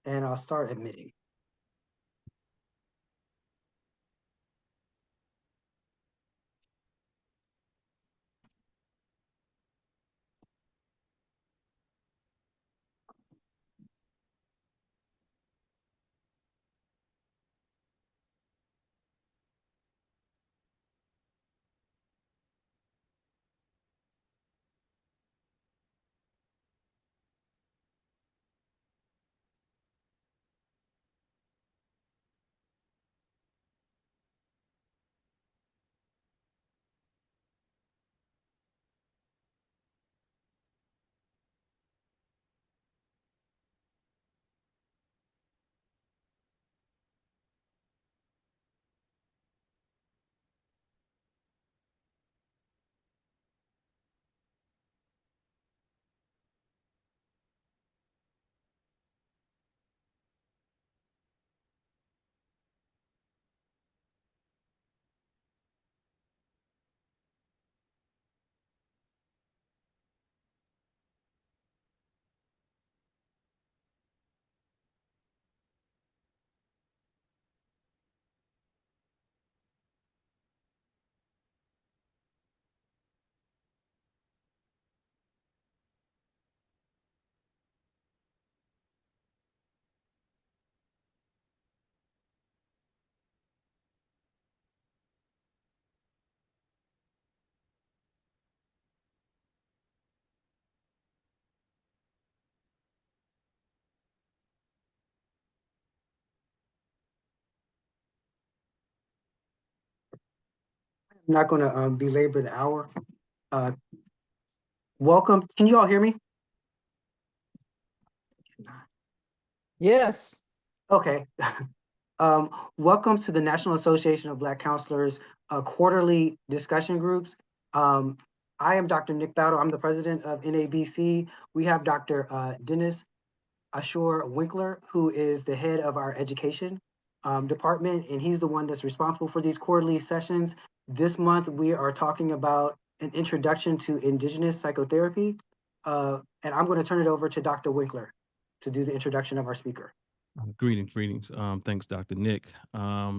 and I'll start admitting. I'm not going to belabor the hour. Uh, Welcome. Can you all hear me? Yes. Okay. Welcome to the National Association of Black Counselors quarterly discussion groups. I am Dr. Nick Battle. I'm the president of NABC. We have Dr. Dennis Ashur Winkler, who is the head of our education department, and he's the one that's responsible for these quarterly sessions. This month, we are talking about an introduction to Indigenous Psychotherapy, and I'm going to turn it over to Dr. Winkler to do the introduction of our speaker. Greetings. Thanks, Dr. Nick.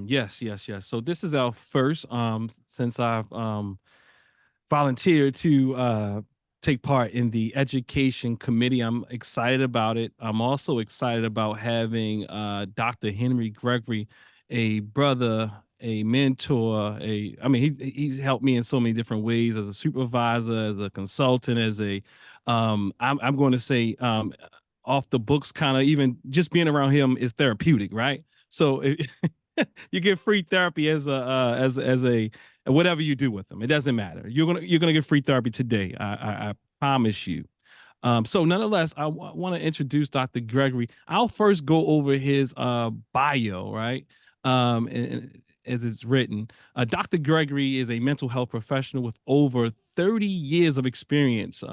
Yes. So this is our first, since I've volunteered to take part in the education committee. I'm excited about it. I'm also excited about having Dr. Henry Gregory, a brother, a mentor, he's helped me in so many different ways as a supervisor, as a consultant, as a, I'm going to say, off the books, kind of even just being around him is therapeutic, right? So you get free therapy as a whatever you do with them, it doesn't matter. You're gonna get free therapy today. I promise you. So nonetheless, I want to introduce Dr. Gregory. I'll first go over his bio, right? And as it's written, Dr. Gregory is a mental health professional with over 30 years of experience.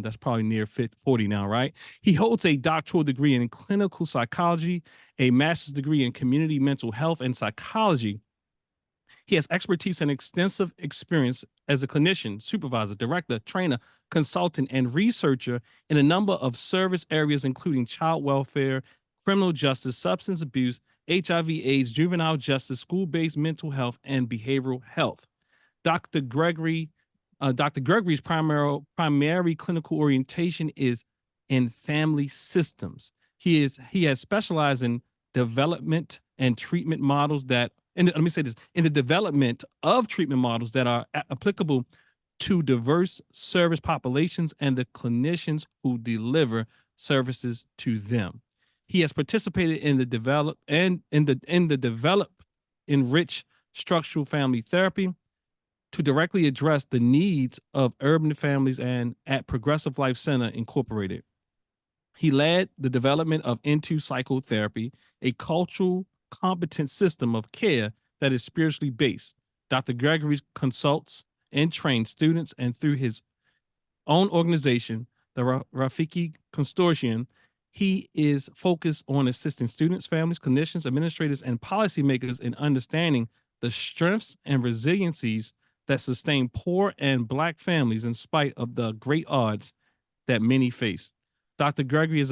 That's probably near 40 now, right? He holds a doctoral degree in clinical psychology, a master's degree in community mental health and psychology. He has expertise and extensive experience as a clinician, supervisor, director, trainer, consultant, and researcher in a number of service areas, including child welfare, criminal justice, substance abuse, HIV/AIDS, juvenile justice, school-based mental health, and behavioral health. Dr. Gregory, Dr. Gregory's primary clinical orientation is in family systems. He has specialized in development and treatment models that, and let me say this, in the development of treatment models that are applicable to diverse service populations and the clinicians who deliver services to them. He has participated in the enrich structural family therapy to directly address the needs of urban families and at Progressive Life Center Incorporated. He led the development of Into Psychotherapy, a cultural competent system of care that is spiritually based. Dr. Gregory consults and trains students, and through his own organization, the Rafiki Consortium, he is focused on assisting students, families, clinicians, administrators, and policymakers in understanding the strengths and resiliencies that sustain poor and Black families in spite of the great odds that many face. Dr. Gregory is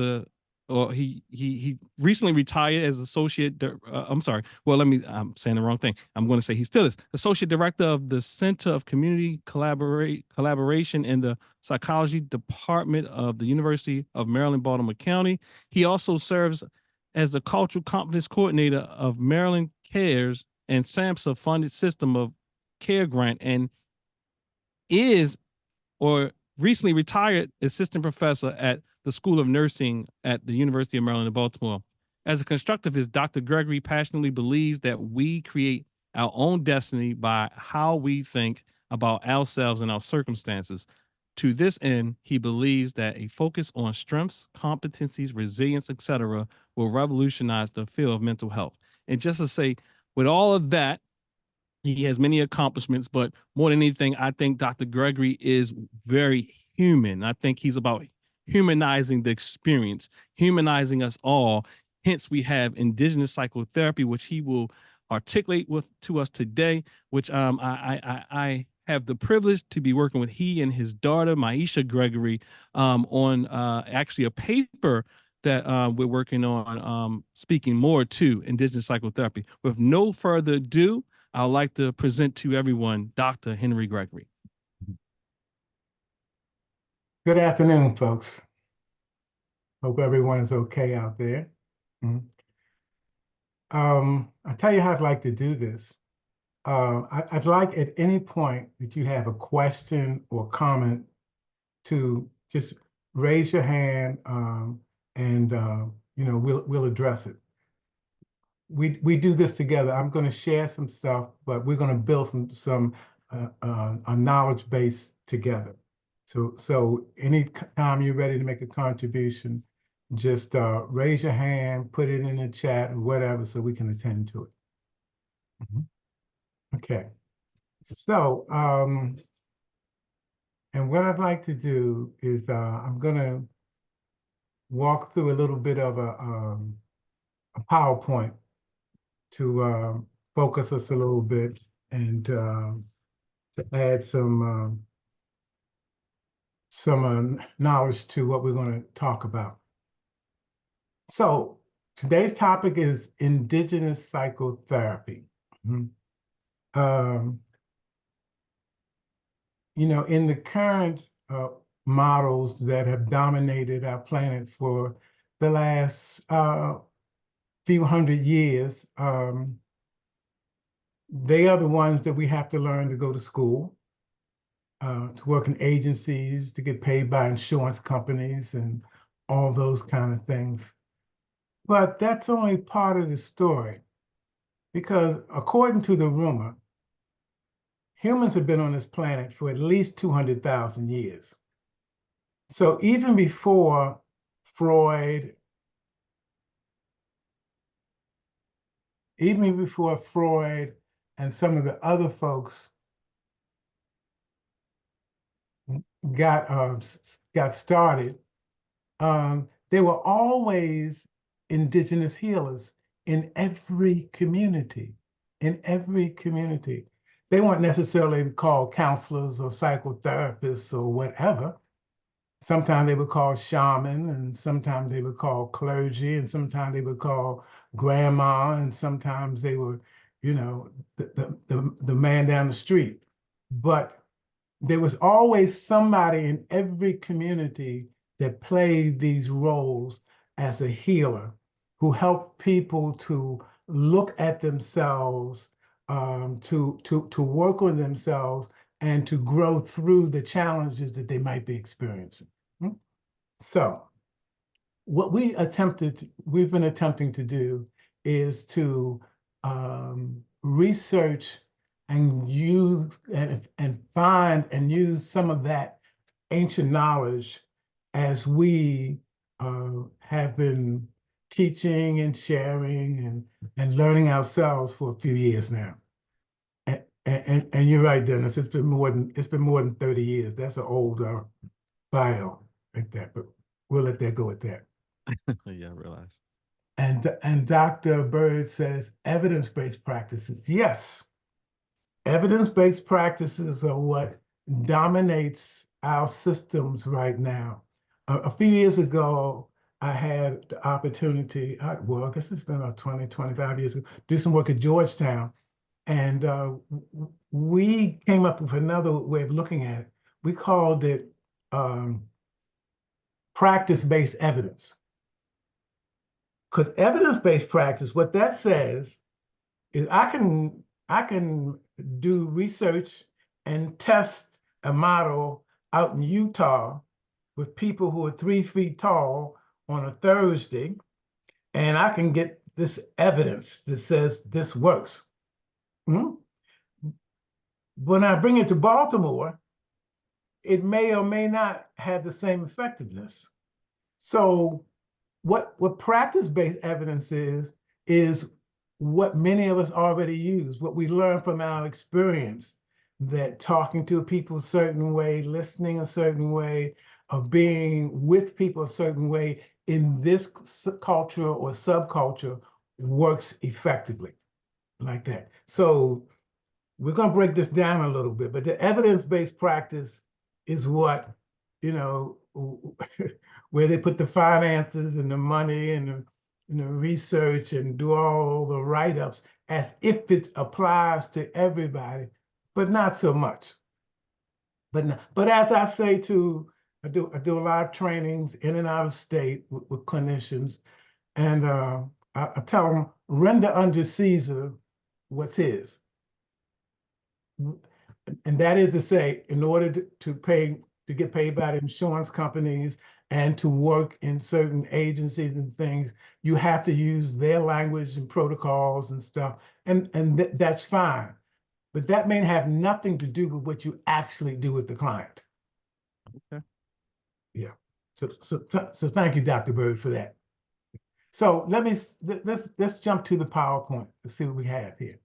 or he recently retired as I'm sorry. Well, I'm saying the wrong thing. I'm going to say he still is associate director of the Center of Community Collaboration in the Psychology Department of the University of Maryland, Baltimore County. He also serves as the Cultural Competence Coordinator of Maryland Cares and SAMHSA funded system of care grant, and is or recently retired assistant professor at the School of Nursing at the University of Maryland in Baltimore. As a constructivist, Dr. Gregory passionately believes that we create our own destiny by how we think about ourselves and our circumstances. To this end, he believes that a focus on strengths, competencies, resilience, etc., will revolutionize the field of mental health. And just to say, with all of that, he has many accomplishments, but more than anything, I think Dr. Gregory is very human. I think he's about humanizing the experience, humanizing us all. Hence, we have indigenous psychotherapy, which he will articulate to us today, which I have the privilege to be working with he and his daughter, Maisha Gregory, on actually a paper that we're working on, speaking more to indigenous psychotherapy. With no further ado, I'd like to present to everyone Dr. Henry Gregory. Good afternoon, folks. Hope everyone is okay out there. I'll tell you how I'd like to do this. I'd like at any point that you have a question or comment to just raise your hand, and we'll address it. We do this together. I'm going to share some stuff, but we're going to build some a knowledge base together. So any time you're ready to make a contribution, just raise your hand, put it in the chat or whatever, so we can attend to it. Okay. So, and what I'd like to do is I'm going to walk through a little bit of a PowerPoint to focus us a little bit and to add some knowledge to what we're going to talk about. So today's topic is indigenous psychotherapy. In the current models that have dominated our planet for the last few hundred years, they are the ones that we have to learn to go to school, to work in agencies, to get paid by insurance companies and all those kind of things. But that's only part of the story, because according to the rumor, humans have been on this planet for at least 200,000 years. So even before Freud, and some of the other folks got started, there were always indigenous healers in every community. They weren't necessarily called counselors or psychotherapists or whatever. Sometimes they were called shaman, and sometimes they were called clergy, and sometimes they were called grandma, and sometimes they were, the man down the street. But there was always somebody in every community that played these roles as a healer, who helped people to look at themselves, to work on themselves, and to grow through the challenges that they might be experiencing. So what we've been attempting to do is to research and use and find and use some of that ancient knowledge as we have been teaching and sharing and learning ourselves for a few years now. And you're right, Dennis. It's been more than 30 years. That's an old bio like that, but we'll let that go at that. Yeah, I realize. And Dr. Bird says evidence-based practices. Yes, evidence-based practices are what dominates our systems right now. A few years ago, I had the opportunity, well, I guess it's been about 20, 25 years ago, do some work at Georgetown. And we came up with another way of looking at it. We called it practice-based evidence. Because evidence-based practice, what that says is I can do research and test a model out in Utah with people who are 3 feet tall on a Thursday, and I can get this evidence that says this works. Hmm? When I bring it to Baltimore, it may or may not have the same effectiveness. So what practice-based evidence is what many of us already use, what we learn from our experience, that talking to people a certain way, listening a certain way, of being with people a certain way in this culture or subculture works effectively like that. So we're going to break this down a little bit, but the evidence-based practice is what, you know, where they put the finances and the money and the research and do all the write-ups as if it applies to everybody, but not so much. But as I say I do a lot of trainings in and out of state with clinicians, and I tell them, render unto Caesar what's his. And that is to say, in order to get paid by the insurance companies and to work in certain agencies and things, you have to use their language and protocols and stuff, and that's fine. But that may have nothing to do with what you actually do with the client. Okay. Yeah. So thank you, Dr. Bird, for that. So let's jump to the PowerPoint to see what we have here.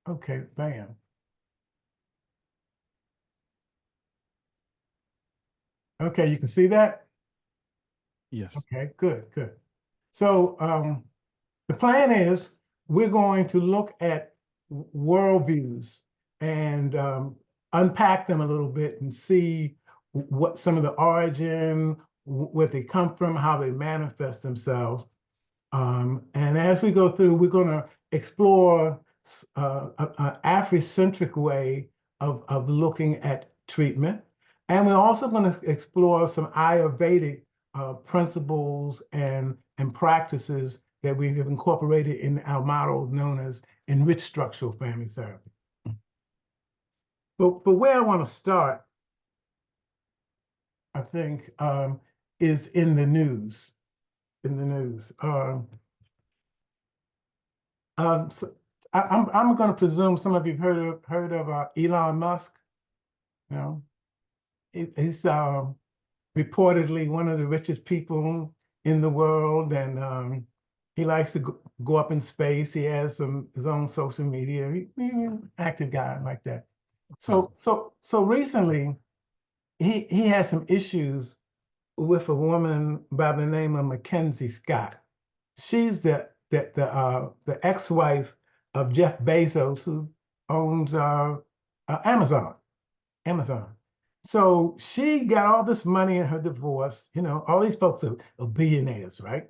Okay, bam. Okay, you can see that? Yes. Okay, good. So the plan is we're going to look at worldviews and unpack them a little bit and see what some of the origin, where they come from, how they manifest themselves. And as we go through, we're going to explore an Afrocentric way of looking at treatment. And we're also going to explore some Ayurvedic principles and practices that we have incorporated in our model known as enriched structural family therapy. But where I want to start, I think, is in the news. So I'm going to presume some of you've heard of Elon Musk. You know, he's reportedly one of the richest people in the world, and he likes to go up in space. He has his own social media. He's an active guy like that. So recently, he had some issues with a woman by the name of Mackenzie Scott. She's the ex-wife of Jeff Bezos, who owns Amazon. So she got all this money in her divorce. You know, all these folks are billionaires, right?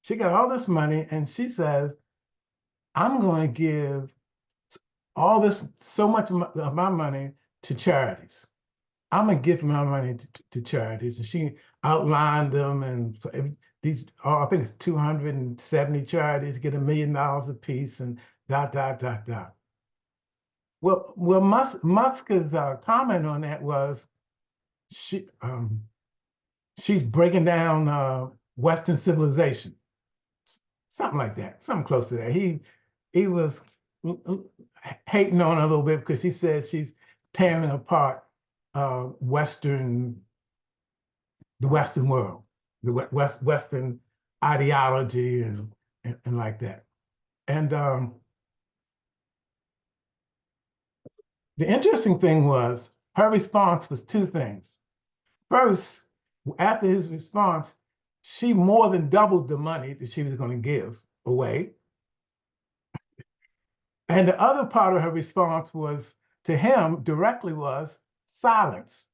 She got all this money, and she says, "I'm going to give so much of my money to charities. I'm gonna give my money to charities." And she outlined them, and these, I think it's 270 charities get $1 million a piece, and dot. Well, Musk's comment on that was she's breaking down Western civilization, something like that, something close to that. He was hating on her a little bit because he says she's tearing apart the Western world, the Western ideology and like that. And the interesting thing was her response was two things. First, after his response, she more than doubled the money that she was going to give away. And the other part of her response was to him directly was silence.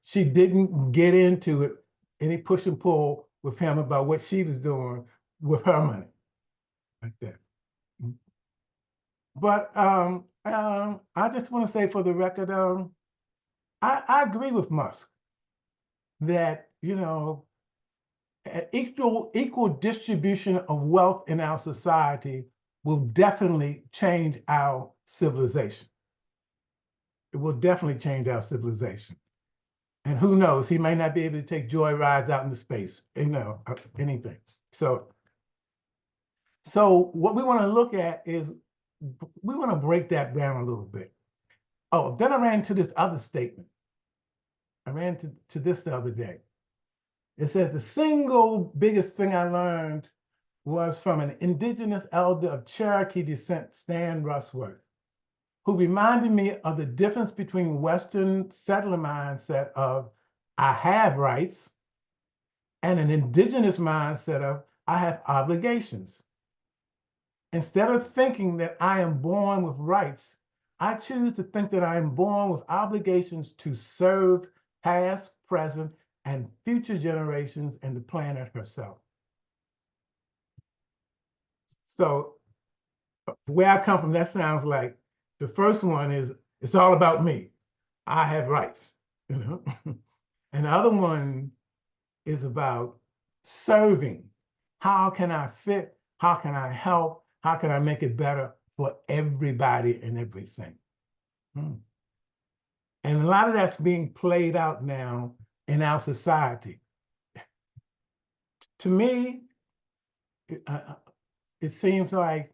She didn't get into it, any push and pull with him about what she was doing with her money, like that. But I just want to say for the record, I agree with Musk that, you know, equal distribution of wealth in our society will definitely change our civilization. It will definitely change our civilization. And who knows, he may not be able to take joy rides out into space, you know, anything. So what we want to look at is, we want to break that down a little bit. Oh, then I ran into this other statement. I ran to this the other day. It says the single biggest thing I learned was from an indigenous elder of Cherokee descent, Stan Rushworth, who reminded me of the difference between Western settler mindset of I have rights and an indigenous mindset of I have obligations. Instead of thinking that I am born with rights, I choose to think that I am born with obligations to serve past, present, and future generations and the planet herself. So where I come from, that sounds like the first one is, it's all about me. I have rights, you know? And the other one is about serving. How can I fit? How can I help? How can I make it better for everybody and everything? And a lot of that's being played out now in our society. To me, it seems like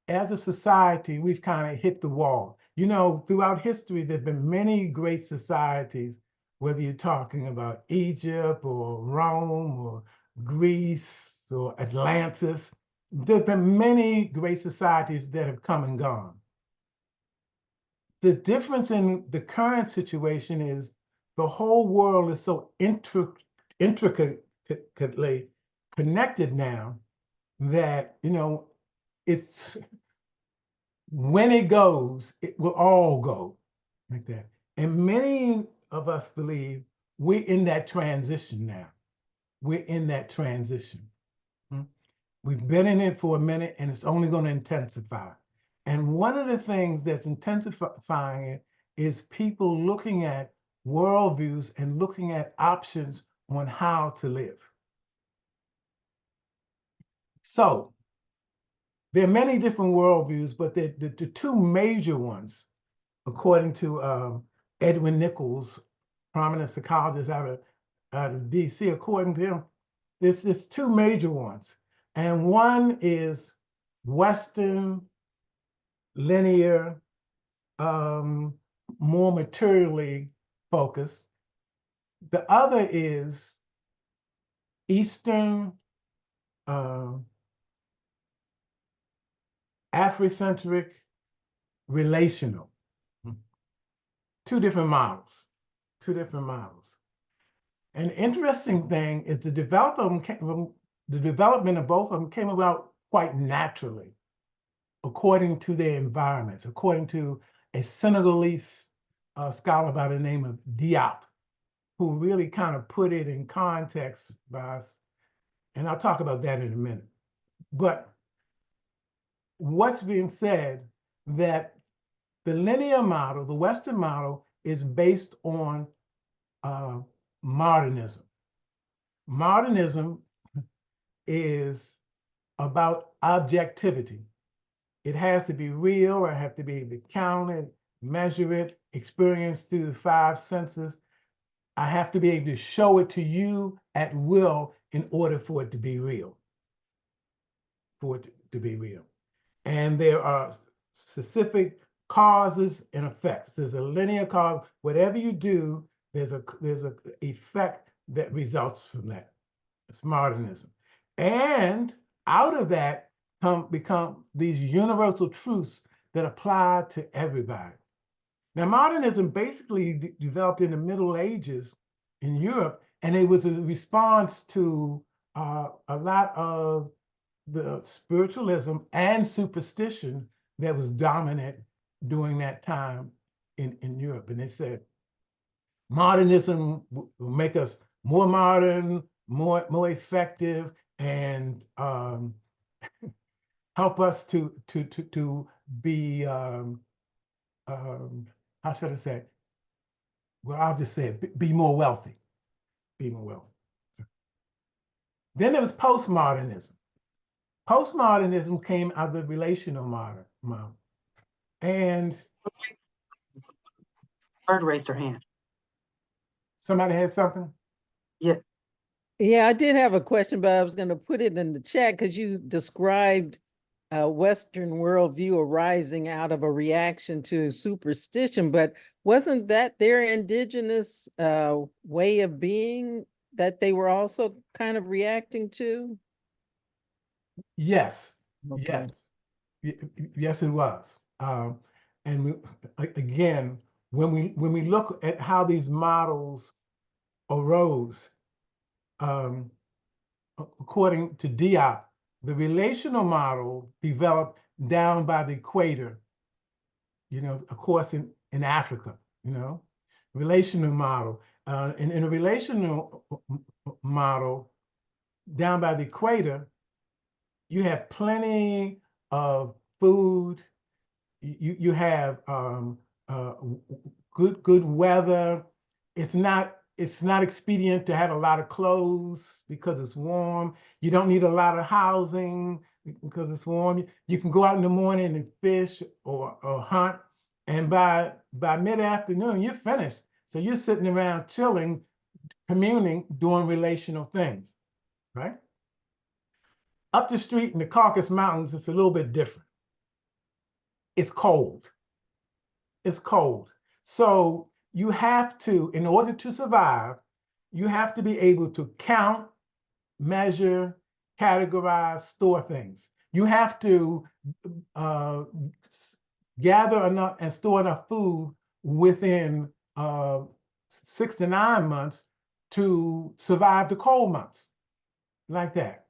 as a society, we've kind of hit the wall. You know, throughout history, there have been many great societies, whether you're talking about Egypt or Rome or Greece or Atlantis. There have been many great societies that have come and gone. The difference in the current situation is the whole world is so intricately connected now that, you know, it's, when it goes, it will all go like that. And many of us believe we're in that transition now. We're in that transition. We've been in it for a minute and it's only going to intensify. And one of the things that's intensifying it is people looking at worldviews and looking at options on how to live. So there are many different worldviews, but the two major ones, according to Edwin Nichols, prominent psychologist out of DC, according to him, there's two major ones. And one is Western, linear, more materially focused. The other is Eastern, Afrocentric, relational. Two different models. And the interesting thing is the development of both of them came about quite naturally, according to their environments, according to a Senegalese scholar by the name of Diop, who really kind of put it in context by us. And I'll talk about that in a minute. But what's being said, that the linear model, the Western model, is based on modernism. Modernism is about objectivity. It has to be real, I have to be able to count it, measure it, experience through the five senses. I have to be able to show it to you at will in order for it to be real. And there are specific causes and effects. There's a linear cause. Whatever you do, there's a effect that results from that. It's modernism. And out of that become these universal truths that apply to everybody. Now, modernism basically developed in the Middle Ages in Europe, and it was a response to a lot of the spiritualism and superstition that was dominant during that time in Europe. And they said, modernism will make us more modern, more effective, and help us to be how should I say? Well, I'll just say it, be more wealthy, be more wealthy. Then there was postmodernism. Postmodernism came out of the relational model. And Third, raise their hand. somebody had something? Yeah. Yeah, I did have a question, but I was going to put it in the chat because you described a Western worldview arising out of a reaction to superstition, but wasn't that their indigenous way of being that they were also kind of reacting to? Yes, Okay. yes, yes, it was. And again, when we look at how these models arose, according to Diop, the relational model developed down by the equator, of course, in Africa, relational model. In a relational model, down by the equator, you have plenty of food. You have good weather. It's not expedient to have a lot of clothes because it's warm. You don't need a lot of housing because it's warm. You can go out in the morning and fish or hunt, and by mid-afternoon you're finished. So you're sitting around chilling, communing, doing relational things, right? Up the street in the Caucasus Mountains, it's a little bit different. It's cold. It's cold. So you have to, in order to survive, you have to be able to count, measure, categorize, store things. You have to gather enough and store enough food within 6 to 9 months to survive the cold months, like that.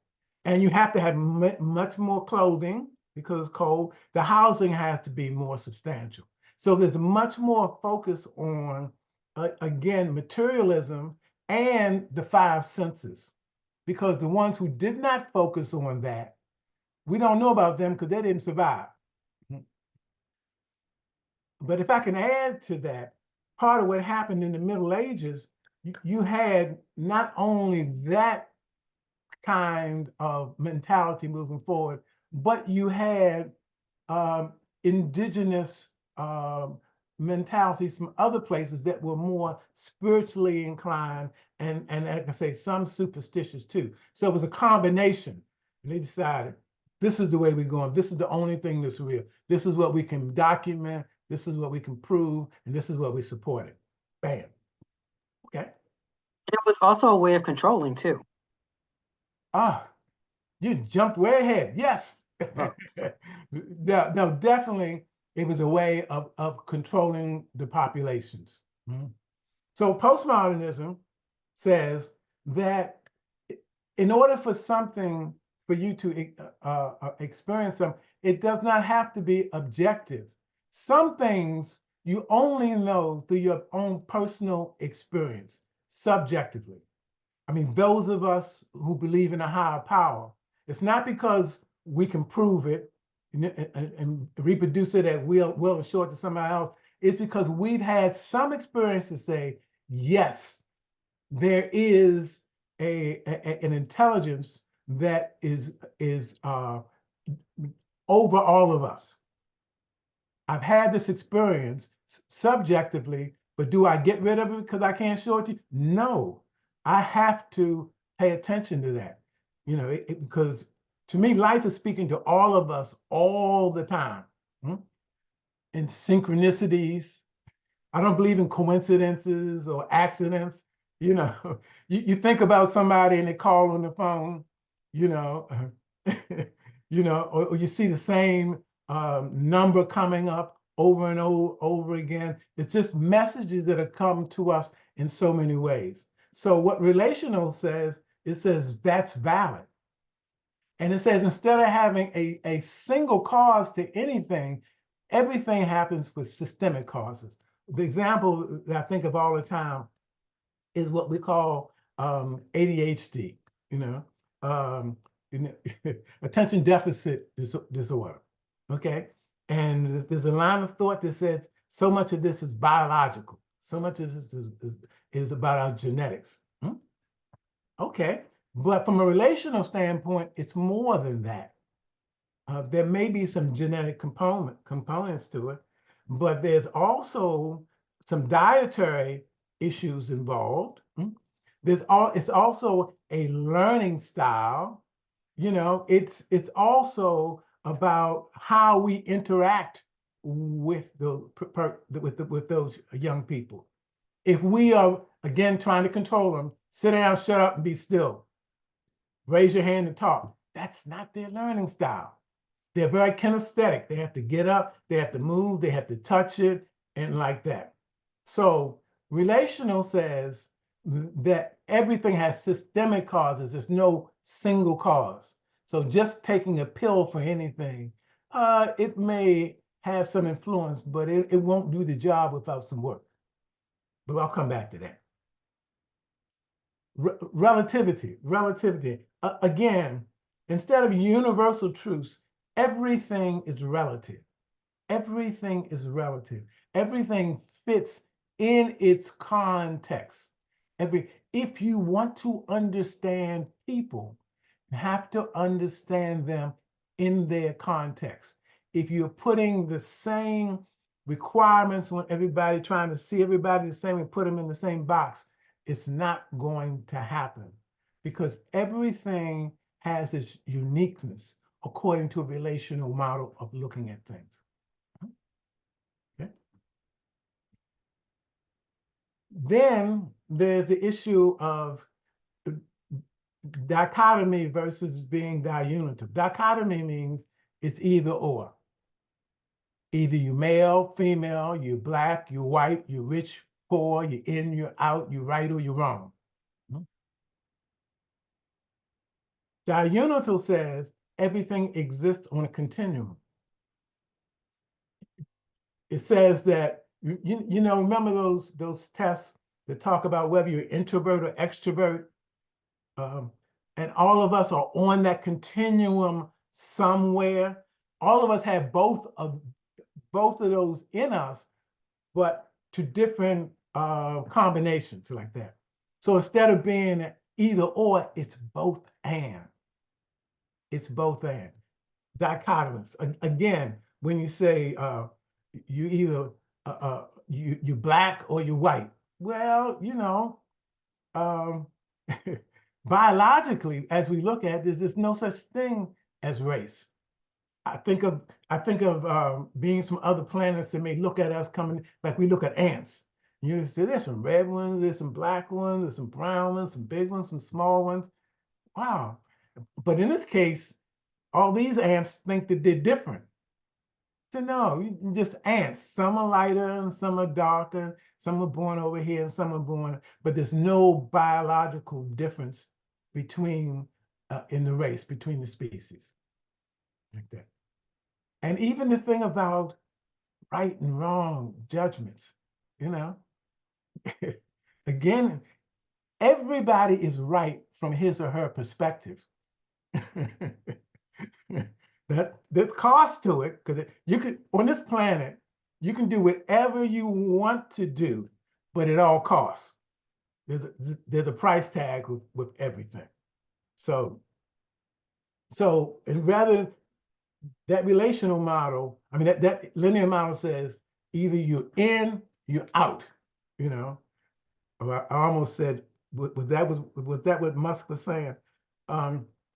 And you have to have much more clothing because it's cold. The housing has to be more substantial. So there's much more focus on, again, materialism and the 5 senses, because the ones who did not focus on that, we don't know about them because they didn't survive. But if I can add to that, part of what happened in the Middle Ages, you had not only that kind of mentality moving forward, but you had indigenous mentalities from other places that were more spiritually inclined, and like I say, some superstitious too. So it was a combination. And they decided, this is the way we're going. This is the only thing that's real. This is what we can document. This is what we can prove. And this is what we supported. Bam. Okay. It was also a way of controlling too. Ah, you jumped way ahead. Yes. No, definitely it was a way of controlling the populations. So postmodernism says that in order for something, for you to experience them, it does not have to be objective. Some things you only know through your own personal experience, subjectively. I mean, those of us who believe in a higher power, it's not because we can prove it and reproduce it at will and show it to somebody else. It's because we've had some experience to say, yes, there is an intelligence that is over all of us. I've had this experience subjectively, but do I get rid of it because I can't show it to you? No, I have to pay attention to that, because to me, life is speaking to all of us all the time. And synchronicities. I don't believe in coincidences or accidents. You think about somebody and they call on the phone, or you see the same number coming up over and over again. It's just messages that have come to us in so many ways. So what relational says, it says that's valid. And it says instead of having a single cause to anything, everything happens with systemic causes. The example that I think of all the time is what we call ADHD, you know, attention deficit disorder, okay? And there's a line of thought that says so much of this is biological, so much of this is about our genetics. Okay, but from a relational standpoint, it's more than that. There may be some genetic components to it, but there's also some dietary issues involved. It's also a learning style. You know, it's also about how we interact with with those young people. If we are again trying to control them, sit down, shut up, and be still. Raise your hand and talk. That's not their learning style. They're very kinesthetic. They have to get up, they have to move, they have to touch it, and like that. So relational says that everything has systemic causes. There's no single cause. So just taking a pill for anything, it may have some influence, but it won't do the job without some work. But I'll come back to that. Relativity. Again, instead of universal truths, everything is relative. Everything is relative. Everything fits in its context. If you want to understand people, you have to understand them in their context. If you're putting the same requirements on everybody, trying to see everybody the same and put them in the same box, it's not going to happen, because everything has its uniqueness according to a relational model of looking at things. Okay. Then there's the issue of dichotomy versus being diunitive. Dichotomy means it's either or. Either you're male, female, you're black, you're white, you're rich, poor, you're in, you're out, you're right or you're wrong. Diunital says everything exists on a continuum. It says that, you know, remember those tests that talk about whether you're introvert or extrovert? And all of us are on that continuum somewhere. All of us have both of those in us, but to different combinations like that. So instead of being either or, it's both and. It's both and. Dichotomous. Again, when you say you either you're black or you're white, well, you know, biologically, as we look at this, there's no such thing as race. I think of beings from other planets that may look at us coming like we look at ants. You see, there's some red ones, there's some black ones, there's some brown ones, some big ones, some small ones. Wow. But in this case, all these ants think that they're different. So no, just ants. Some are lighter and some are darker. Some are born over here and some are born, but there's no biological difference between in the race, between the species, like that. And even the thing about right and wrong judgments, you know, again, everybody is right from his or her perspective. There's cost to it, because you could, on this planet, you can do whatever you want to do, but at all costs. There's a price tag with everything. So and rather that relational model, I mean that linear model says either you're in, you're out. You know, I almost said was that what Musk was saying?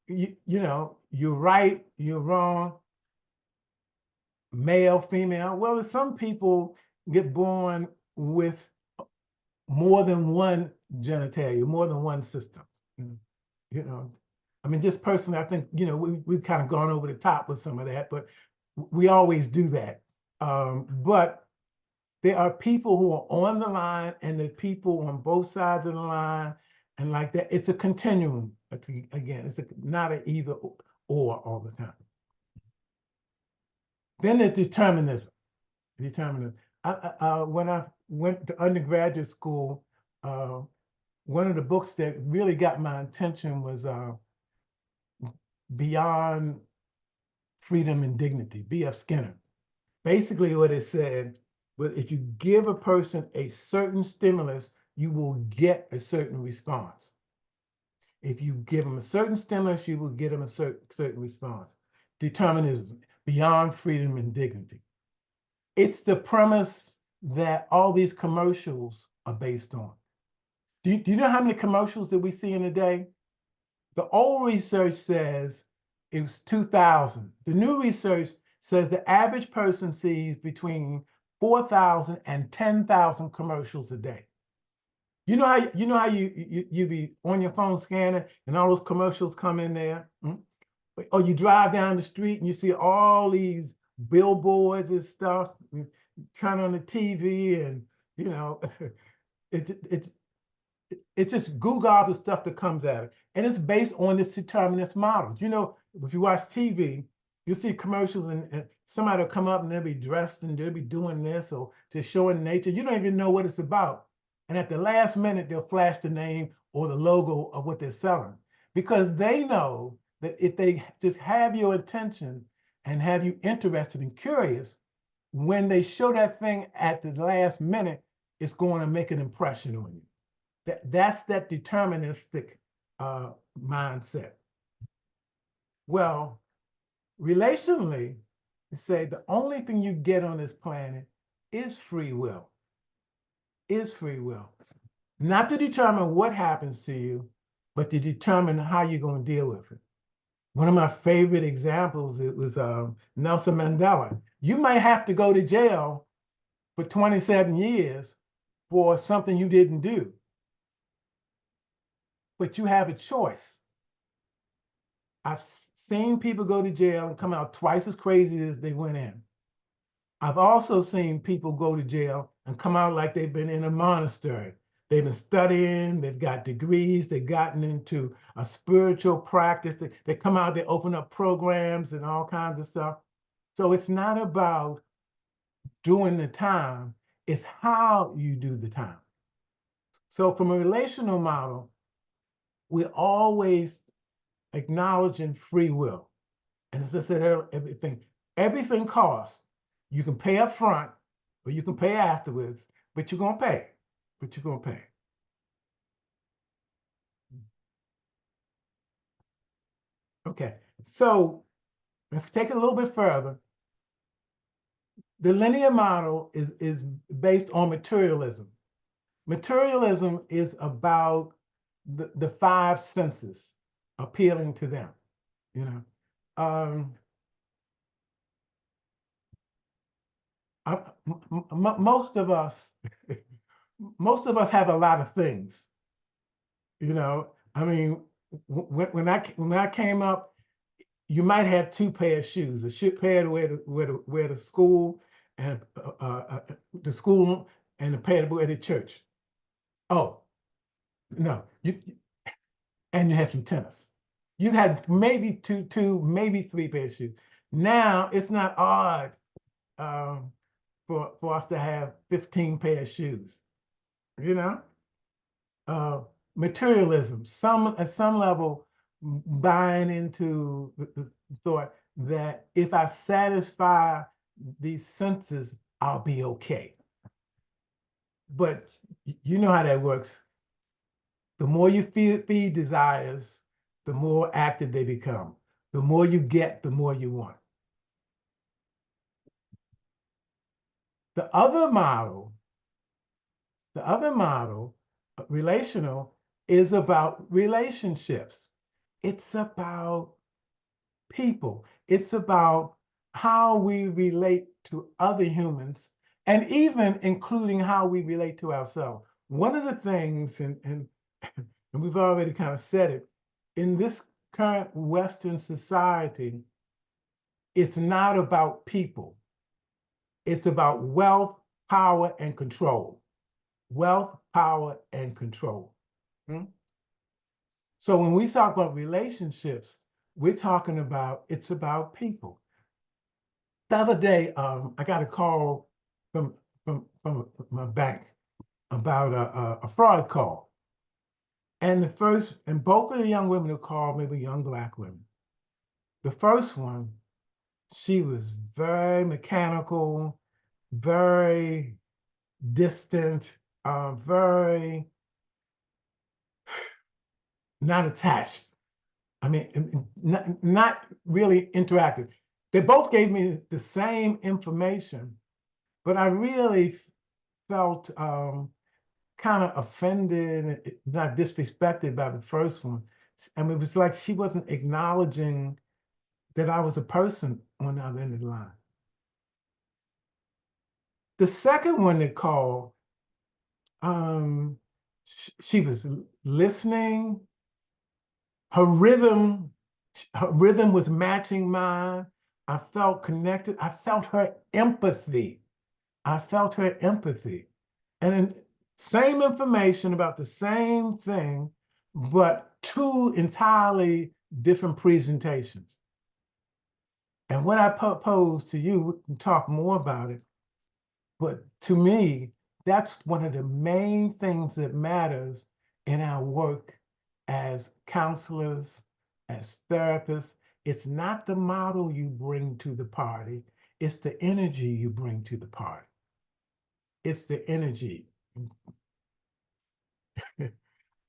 You know, you're right, you're wrong, male, female. Well, some people get born with more than one genitalia, more than one system. You know, I mean, just personally, I think, you know, we've kind of gone over the top with some of that, but we always do that. But there are people who are on the line and there are people on both sides of the line, and like that. It's a continuum. Again, it's not an either or all the time. Then there's determinism. Determinant. When I went to undergraduate school, one of the books that really got my attention was Beyond Freedom and Dignity, B.F. Skinner. Basically what it said was if you give a person a certain stimulus, you will get a certain response. If you give them a certain stimulus, you will get them a certain response. Determinism, beyond freedom and dignity. It's the premise that all these commercials are based on. Do you know how many commercials that we see in a day? The old research says it was 2,000. The new research says the average person sees between 4,000 and 10,000 commercials a day. You know how you be on your phone scanning and all those commercials come in there? Or you drive down the street and you see all these billboards and stuff, and turn on the TV and you know, it's just Google the stuff that comes at it. And it's based on this determinist model. You know, if you watch TV, you'll see commercials and somebody will come up and they'll be dressed and they'll be doing this or just showing nature. You don't even know what it's about. And at the last minute, they'll flash the name or the logo of what they're selling because they know that if they just have your attention and have you interested and curious, when they show that thing at the last minute, it's going to make an impression on you. That's that deterministic mindset. Well, relationally, they say the only thing you get on this planet is free will. Is free will. Not to determine what happens to you, but to determine how you're going to deal with it. One of my favorite examples, it was Nelson Mandela. You might have to go to jail for 27 years for something you didn't do. But you have a choice. I've seen people go to jail and come out twice as crazy as they went in. I've also seen people go to jail and come out like they've been in a monastery. They've been studying, they've got degrees, they've gotten into a spiritual practice. They come out, they open up programs and all kinds of stuff. So it's not about doing the time, it's how you do the time. So from a relational model, we're always acknowledging free will. And as I said earlier, everything costs. You can pay up front or you can pay afterwards, but you're going to pay. But you're going to pay. Okay, so if we take it a little bit further, the linear model is based on materialism. Materialism is about the five senses appealing to them, you know. Most of us have a lot of things, you know. I mean, when I came up, you might have two pair of shoes: a pair to wear to school, and the school, and a pair to wear to church. Oh, no, and you had some tennis. You had maybe two, maybe three pair of shoes. Now it's not odd for us to have 15 pair of shoes, you know? Materialism, at some level, buying into the thought that if I satisfy these senses, I'll be okay. But you know how that works. The more you feed desires, the more active they become. The more you get, the more you want. The other model, relational, is about relationships. It's about people. It's about how we relate to other humans, and even including how we relate to ourselves. One of the things, and we've already kind of said it, in this current Western society, it's not about people. It's about wealth, power, and control. Wealth, power, and control. So when we talk about relationships, we're talking about, it's about people. The other day, I got a call from my bank about a fraud call. And both of the young women who called me were young Black women. The first one, she was very mechanical, very distant, very not attached. I mean, not really interactive. They both gave me the same information, but I really felt kind of offended, not disrespected by the first one. I mean, it was like she wasn't acknowledging that I was a person on the other end of the line. The second one that called, she was listening. Her rhythm was matching mine. I felt connected. I felt her empathy. And same information about the same thing, but two entirely different presentations. And what I propose to you, we can talk more about it, but to me, that's one of the main things that matters in our work as counselors, as therapists. It's not the model you bring to the party, it's the energy you bring to the party. It's the energy.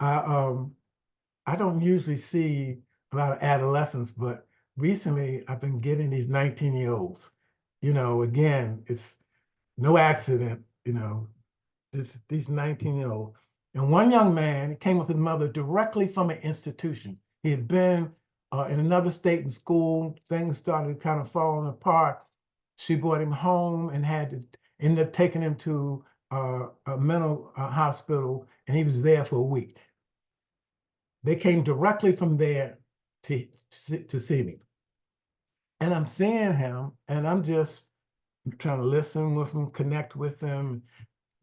I don't usually see a lot of adolescents, but recently I've been getting these 19-year-olds. You know, again, it's no accident, you know, these 19-year-olds. And one young man came with his mother directly from an institution. He had been in another state in school. Things started kind of falling apart. She brought him home and had to end up taking him to a mental hospital, and he was there for a week. They came directly from there to see me. And I'm seeing him, and I'm just trying to listen with him, connect with him,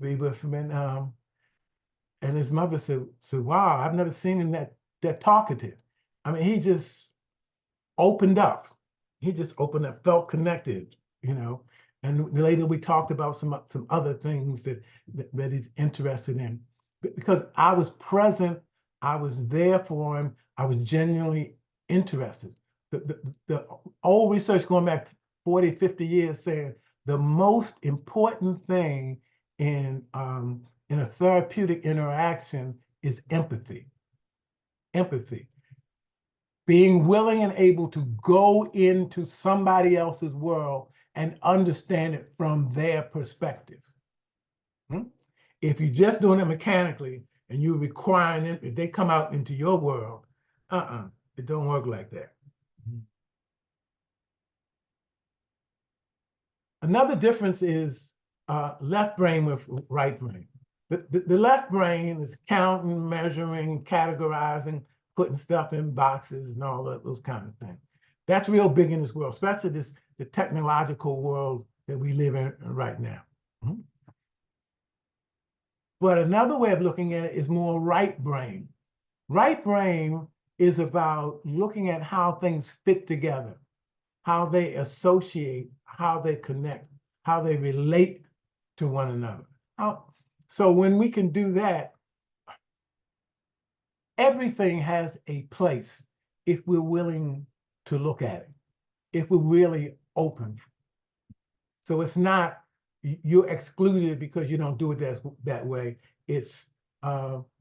be with him. And his mother said, wow, I've never seen him that talkative. I mean, he just opened up. Felt connected, you know. And later we talked about some other things that he's interested in. Because I was present, I was there for him, I was genuinely interested. The old research going back 40, 50 years saying the most important thing in a therapeutic interaction is empathy. Empathy. Being willing and able to go into somebody else's world and understand it from their perspective. If you're just doing it mechanically and you're requiring them, if they come out into your world, it don't work like that. Another difference is left brain with right brain. The left brain is counting, measuring, categorizing, putting stuff in boxes and all those kind of things. That's real big in this world, especially the technological world that we live in right now. But another way of looking at it is more right brain. Right brain is about looking at how things fit together, how they associate, how they connect, how they relate to one another. So when we can do that, everything has a place if we're willing to look at it, if we're really open. So it's not you're excluded because you don't do it that way. It's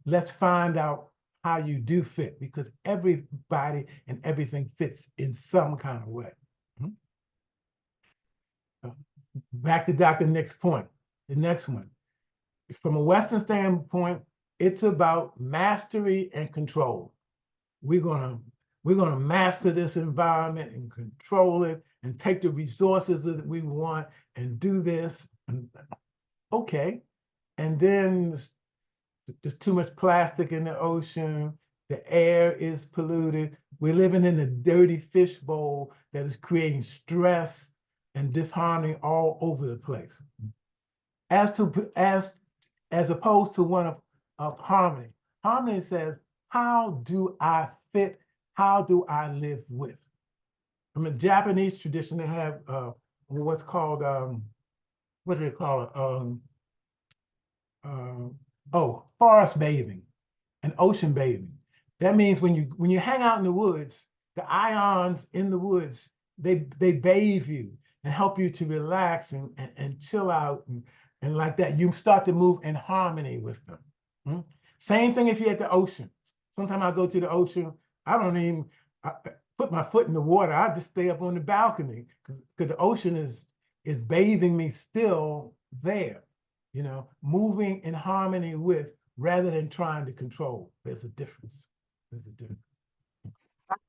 let's find out how you do fit, because everybody and everything fits in some kind of way. Back to Dr. Nick's point, the next one. From a Western standpoint, it's about mastery and control. We're gonna master this environment and control it and take the resources that we want and do this. Okay. And then there's too much plastic in the ocean. The air is polluted. We're living in a dirty fishbowl that is creating stress and disharmony all over the place. As opposed to one of harmony. Harmony says, how do I fit? How do I live with? From a Japanese tradition, they have what's called what do they call it? Oh, forest bathing and ocean bathing. That means when you hang out in the woods, the ions in the woods, they bathe you and help you to relax and chill out and like that. You start to move in harmony with them. Same thing if you're at the ocean. Sometimes I go to the ocean, I don't even put my foot in the water. I just stay up on the balcony because the ocean is bathing me still there, moving in harmony with rather than trying to control. There's a difference. There's a difference.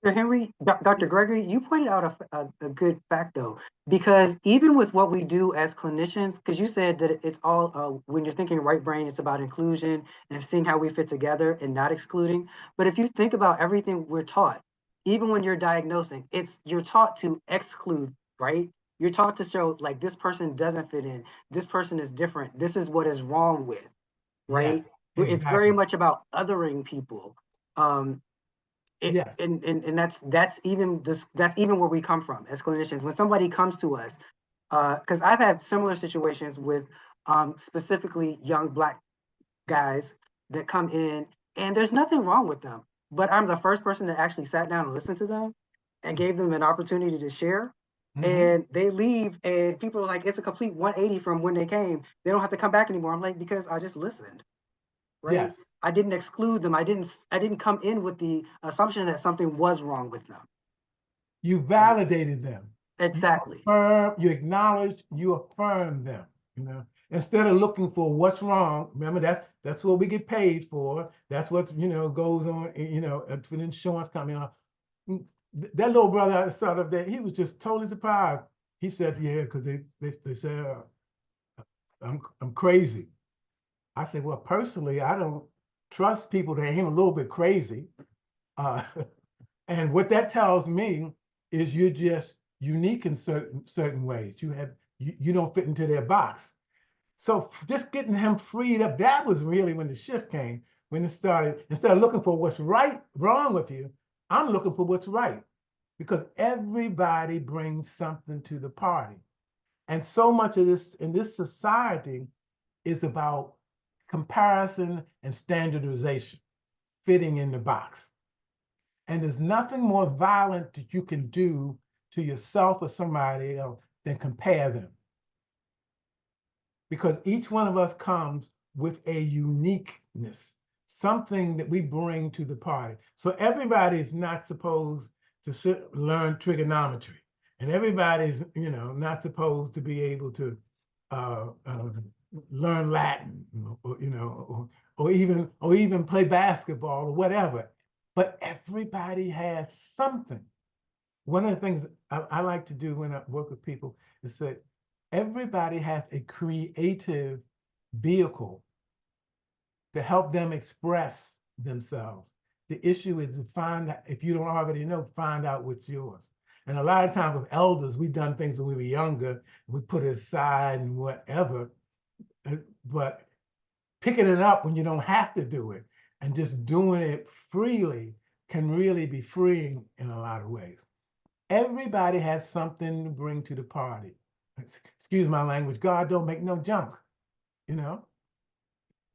Dr. Henry, Dr. Gregory, you pointed out a good fact though, because even with what we do as clinicians, because you said that it's all, when you're thinking right brain, it's about inclusion and seeing how we fit together and not excluding. But if you think about everything we're taught, even when you're diagnosing, you're taught to exclude, right? You're taught to show like this person doesn't fit in, this person is different, this is what is wrong with, right? Yeah, It's very exactly. much about othering people. Yes. And that's even where we come from as clinicians. When somebody comes to us, because I've had similar situations with specifically young Black guys that come in, and there's nothing wrong with them, but I'm the first person that actually sat down and listened to them and gave them an opportunity to share. And they leave, and people are like, it's a complete 180 from when they came. They don't have to come back anymore. I'm like, because I just listened, right? Yes. I didn't exclude them. I didn't come in with the assumption that something was wrong with them. You validated them. Exactly. You acknowledge, you affirm them, instead of looking for what's wrong. Remember, that's what we get paid for. That's what, goes on, for the insurance company. That little brother I saw up there, he was just totally surprised. He said, yeah, because they said, I'm crazy. I said, well, personally, I don't trust people that ain't a little bit crazy. And what that tells me is you're just unique in certain ways. You don't fit into their box. So just getting him freed up, that was really when the shift came, when it started, instead of looking for what's wrong with you, I'm looking for what's right. Because everybody brings something to the party. And so much of this in this society is about comparison and standardization, fitting in the box. And there's nothing more violent that you can do to yourself or somebody else than compare them. Because each one of us comes with a uniqueness, something that we bring to the party. So everybody is not supposed to learn trigonometry, and everybody's, not supposed to be able to learn Latin, or even play basketball or whatever. But everybody has something. One of the things I like to do when I work with people is that everybody has a creative vehicle to help them express themselves. The issue is to find out, if you don't already know, find out what's yours. And a lot of times with elders, we've done things when we were younger, we put it aside and whatever, but picking it up when you don't have to do it and just doing it freely can really be freeing in a lot of ways. Everybody has something to bring to the party. Excuse my language, God don't make no junk,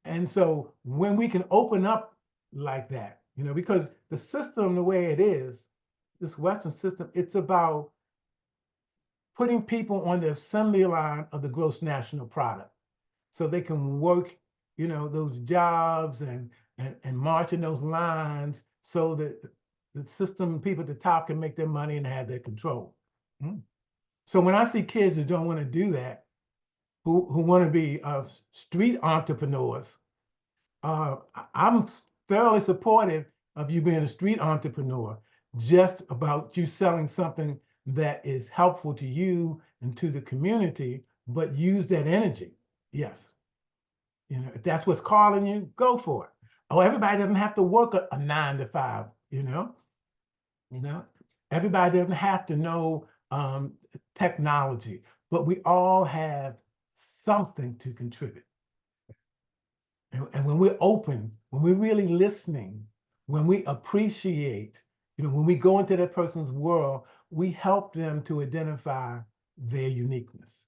And so when we can open up like that, because the system, the way it is, this Western system, it's about putting people on the assembly line of the gross national product so they can work, those jobs and march in those lines so that the system, people at the top can make their money and have their control. So when I see kids who don't want to do that, who want to be street entrepreneurs, I'm thoroughly supportive of you being a street entrepreneur, just about you selling something that is helpful to you and to the community, but use that energy. Yes. If that's what's calling you, go for it. Oh, everybody doesn't have to work a 9 to 5, Everybody doesn't have to know technology, but we all have something to contribute. And when we're open, when we're really listening, when we appreciate, when we go into that person's world, we help them to identify their uniqueness.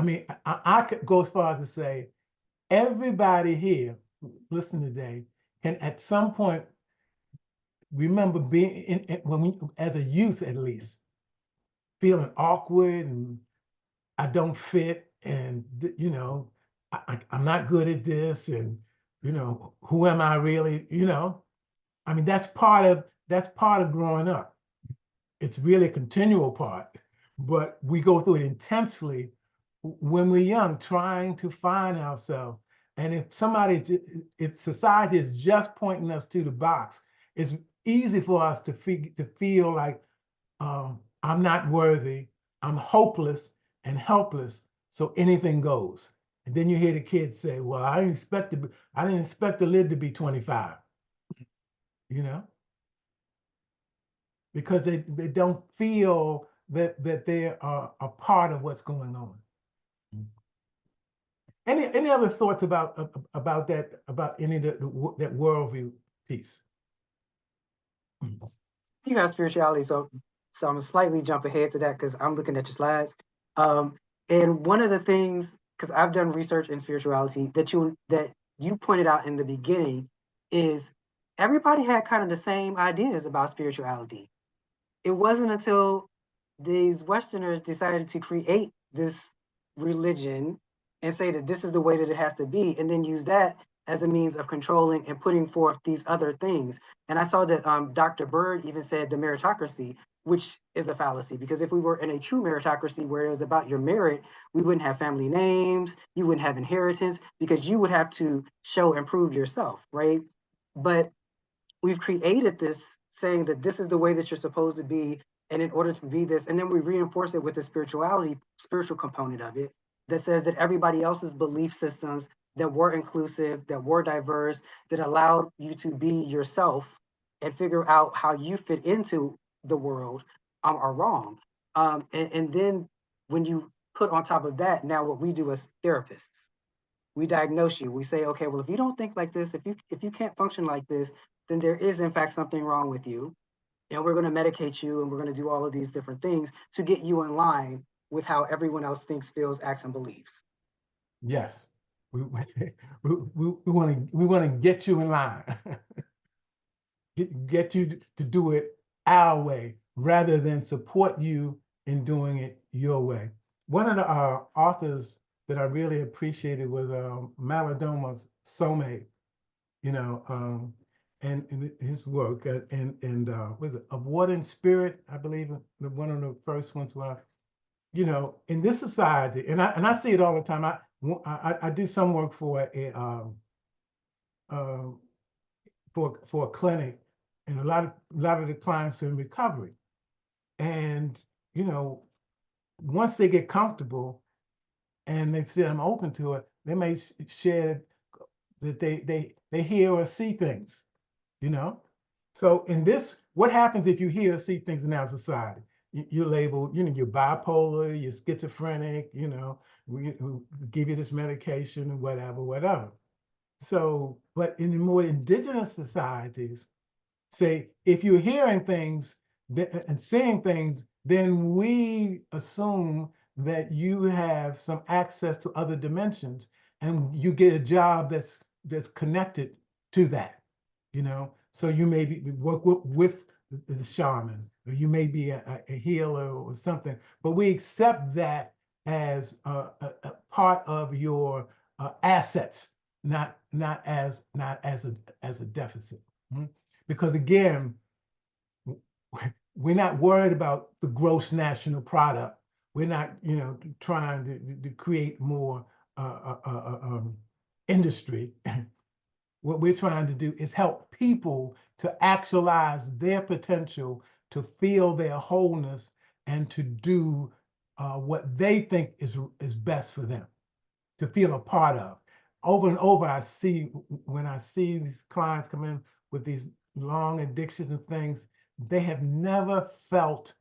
I mean, I could go as far as to say everybody here listening today can at some point remember being when we, as a youth at least, feeling awkward and I don't fit and you know, I'm not good at this and you know, who am I really, you know? I mean, that's part of growing up. It's really a continual part, but we go through it intensely when we're young, trying to find ourselves. And if society is just pointing us to the box, it's easy for us to feel like I'm not worthy, I'm hopeless and helpless, so anything goes. And then you hear the kids say, "Well, I didn't expect to live to be 25," you know, because they don't feel that they are a part of what's going on. Any other thoughts about that, about any of that worldview piece? You have spirituality, so I'm gonna slightly jump ahead to that because I'm looking at your slides. And one of the things, because I've done research in spirituality, that you pointed out in the beginning is everybody had kind of the same ideas about spirituality. It wasn't until these Westerners decided to create this religion and say that this is the way that it has to be, and then use that as a means of controlling and putting forth these other things. And I saw that Dr. Bird even said the meritocracy, which is a fallacy, because if we were in a true meritocracy where it was about your merit, we wouldn't have family names, you wouldn't have inheritance, because you would have to show and prove yourself, right? But we've created this saying that this is the way that you're supposed to be, and in order to be this, and then we reinforce it with the spiritual component of it, that says that everybody else's belief systems that were inclusive, that were diverse, that allowed you to be yourself and figure out how you fit into the world are wrong. And then when you put on top of that, now what we do as therapists, we diagnose you. We say, okay, well, if you don't think like this, if you can't function like this, then there is in fact something wrong with you. And we're going to medicate you and we're going to do all of these different things to get you in line with how everyone else thinks, feels, acts, and believes. Yes, we want to get you in line, get you to do it our way rather than support you in doing it your way. One of the authors that I really appreciated was Maladoma's Soulmate, you know, and his work and was it Of Water and Spirit, I believe, one of the first ones was, you know, in this society, and I see it all the time. I do some work for a clinic, and a lot of the clients are in recovery, and you know, once they get comfortable and they say I'm open to it, they may share that they hear or see things, you know. So in this, what happens if you hear or see things in our society? You're labeled, you know, you're bipolar, you're schizophrenic, you know, we give you this medication and whatever. So, but in the more indigenous societies, say, if you're hearing things and seeing things, then we assume that you have some access to other dimensions and you get a job that's connected to that, you know. So you may work with the shaman, or you may be a healer or something, but we accept that as a part of your assets, not as a deficit. Because again, we're not worried about the gross national product. We're not, you know, trying to create more industry. What we're trying to do is help people to actualize their potential, to feel their wholeness, and to do what they think is best for them, to feel a part of. Over and over, when I see these clients come in with these long addictions and things, they have never felt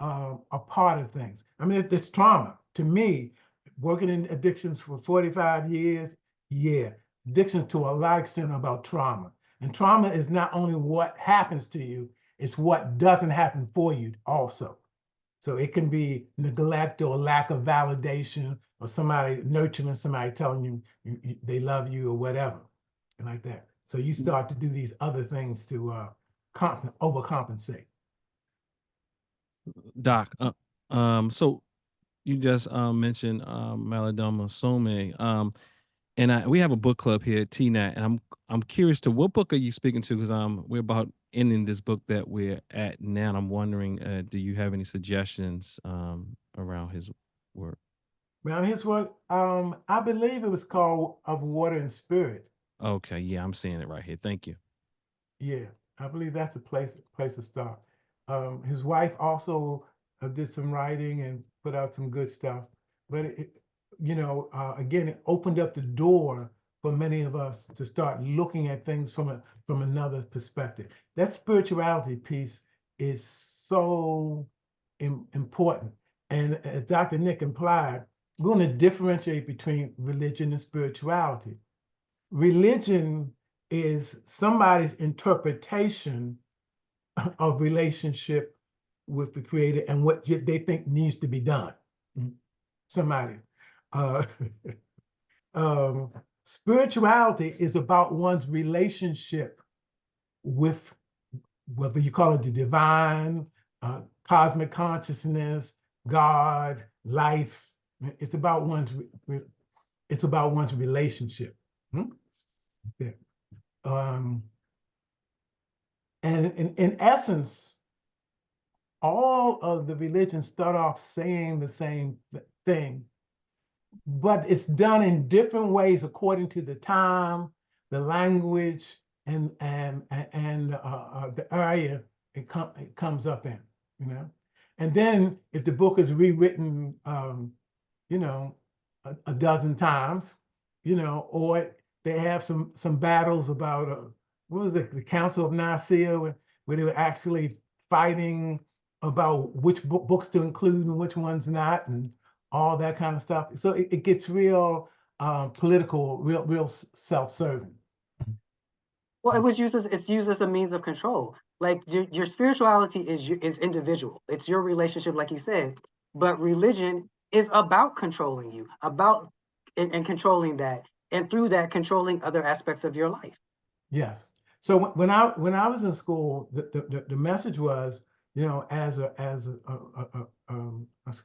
a part of things. I mean, it's trauma. To me, working in addictions for 45 years, yeah, addiction to a large extent about trauma. And trauma is not only what happens to you, it's what doesn't happen for you also. So it can be neglect or lack of validation, or somebody nurturing somebody telling you they love you or whatever, and like that. So you start to do these other things to overcompensate. Doc, so you just mentioned Malidoma Some, and we have a book club here at TNAT, and I'm curious to what book are you speaking to? Because we're about ending this book that we're at now. And I'm wondering, do you have any suggestions around his work? Well, his work, I believe it was called Of Water and Spirit. Okay, yeah, I'm seeing it right here. Thank you. Yeah, I believe that's a place to start. His wife also did some writing and put out some good stuff, but again, it opened up the door for many of us to start looking at things from another perspective. That spirituality piece is so important, and as Dr. Nick implied, we're going to differentiate between religion and spirituality. Religion is somebody's interpretation of relationship with the creator and what they think needs to be done. Somebody. Uh, Spirituality is about one's relationship with, whether you call it the divine, cosmic consciousness, God, life. It's about one's relationship. Yeah. And in essence, all of the religions start off saying the same thing, but it's done in different ways according to the time, the language, and the area it comes up in, And then if the book is rewritten, a dozen times, or they have some battles about what was it, the Council of Nicaea, where they were actually fighting about which books to include and which ones not, and all that kind of stuff. So it gets real political, real self-serving. Well, it's used as a means of control. Like your spirituality is individual. It's your relationship, like you said. But religion is about controlling you, about and controlling that, and through that controlling other aspects of your life. Yes. So when I was in school, the message was, as a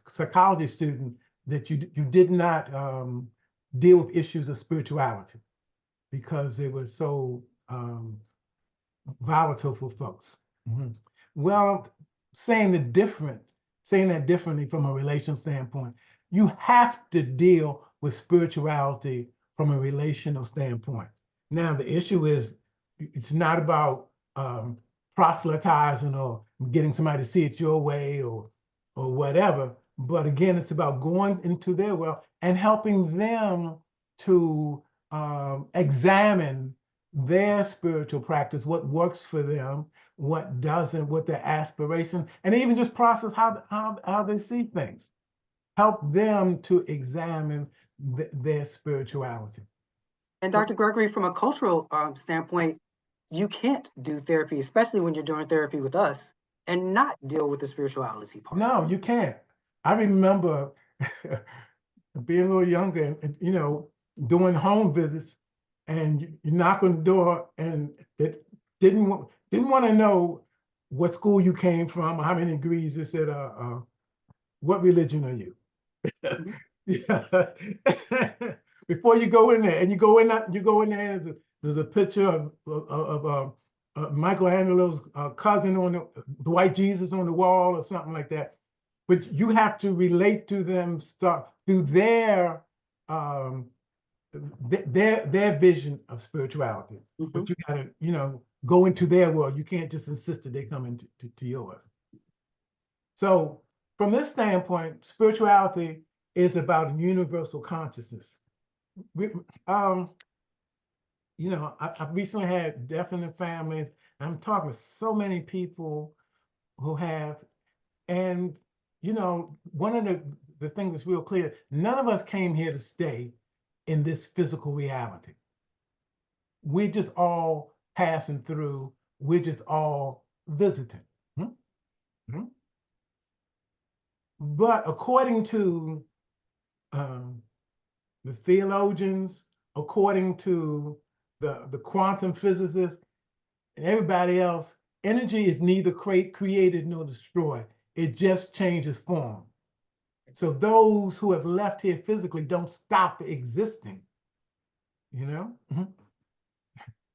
psychology student, that you did not deal with issues of spirituality because they were so volatile for folks. Well, saying that differently from a relational standpoint, you have to deal with spirituality from a relational standpoint. Now, the issue is it's not about proselytizing or getting somebody to see it your way or whatever. But again, it's about going into their world and helping them to examine their spiritual practice, what works for them, what doesn't, what their aspirations, and even just process how they see things. Help them to examine their spirituality. And Dr. Gregory, from a cultural standpoint, you can't do therapy, especially when you're doing therapy with us, and not deal with the spirituality part. No, you can't. I remember being a little younger and doing home visits, and you knock on the door, and it didn't want to know what school you came from or how many degrees. They said, "What religion are you?" Yeah. Before you go in there, and you go in there, there's a picture of Michelangelo's cousin on the white Jesus on the wall or something like that. But you have to relate to them, start through their vision of spirituality. But you got to go into their world. You can't just insist that they come into yours. So from this standpoint, spirituality is about universal consciousness. I recently had death in the family. I'm talking to so many people who have, and one of the things that's real clear, none of us came here to stay in this physical reality. We're just all passing through. We're just all visiting. But according to the theologians, according to the quantum physicists, and everybody else, energy is neither created nor destroyed. It just changes form. So those who have left here physically don't stop existing, you know?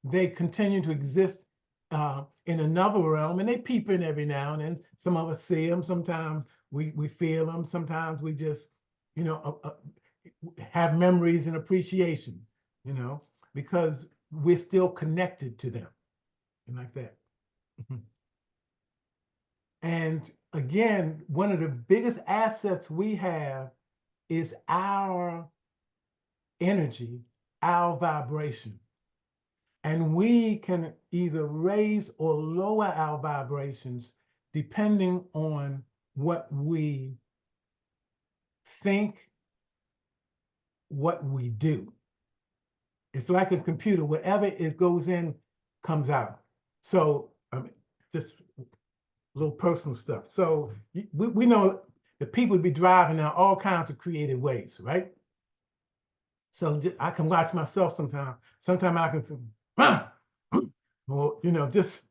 They continue to exist in another realm, and they peep in every now and then. Some of us see them, sometimes we feel them, sometimes we just, you know, have memories and appreciation, you know, because we're still connected to them, and like that. And again, one of the biggest assets we have is our energy, our vibration. And we can either raise or lower our vibrations depending on what we think, what we do. It's like a computer, whatever it goes in, comes out. So just a little personal stuff. So we know that people would be driving now all kinds of creative ways, right? So I can watch myself sometimes. Sometimes I can say, or, you know, just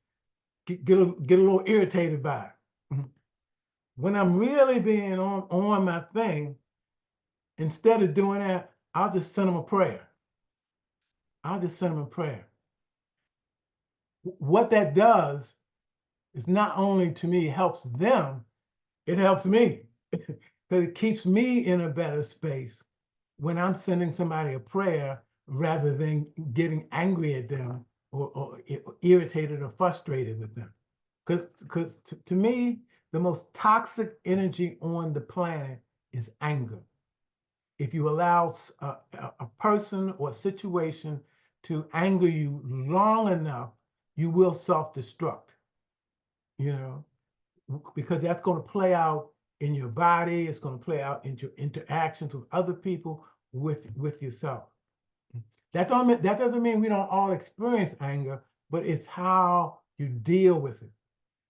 get a little irritated by it. When I'm really being on my thing, instead of doing that, I'll just send them a prayer. I'll just send them a prayer. What that does is not only to me helps them, it helps me. Because it keeps me in a better space when I'm sending somebody a prayer rather than getting angry at them or irritated or frustrated with them. Because to me, the most toxic energy on the planet is anger. If you allow a person or a situation to anger you long enough, you will self-destruct, you know, because that's going to play out in your body. It's going to play out in your interactions with other people, with yourself. That doesn't mean we don't all experience anger, but it's how you deal with it.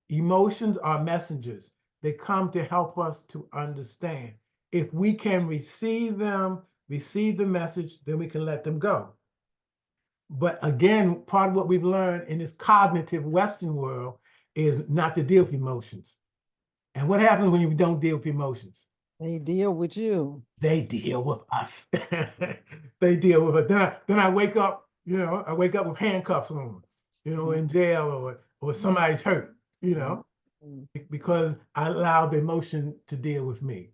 Emotions are messengers. They come to help us to understand. If we can receive them, receive the message, then we can let them go. But again, part of what we've learned in this cognitive Western world is not to deal with emotions. And what happens when you don't deal with emotions? They deal with you. They deal with us. They deal with it. Then I wake up, you know, I wake up with handcuffs on, you know, in jail or somebody's hurt, you know, because I allowed the emotion to deal with me.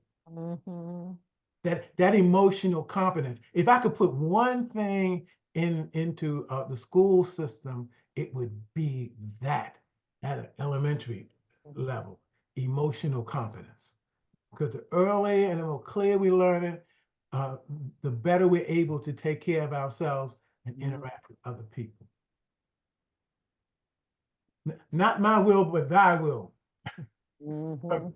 That emotional competence. If I could put one thing into the school system, it would be that at an elementary level, emotional competence. Because the earlier and the more clear we learn it, the better we're able to take care of ourselves and interact with other people. Not my will, but thy will. Well,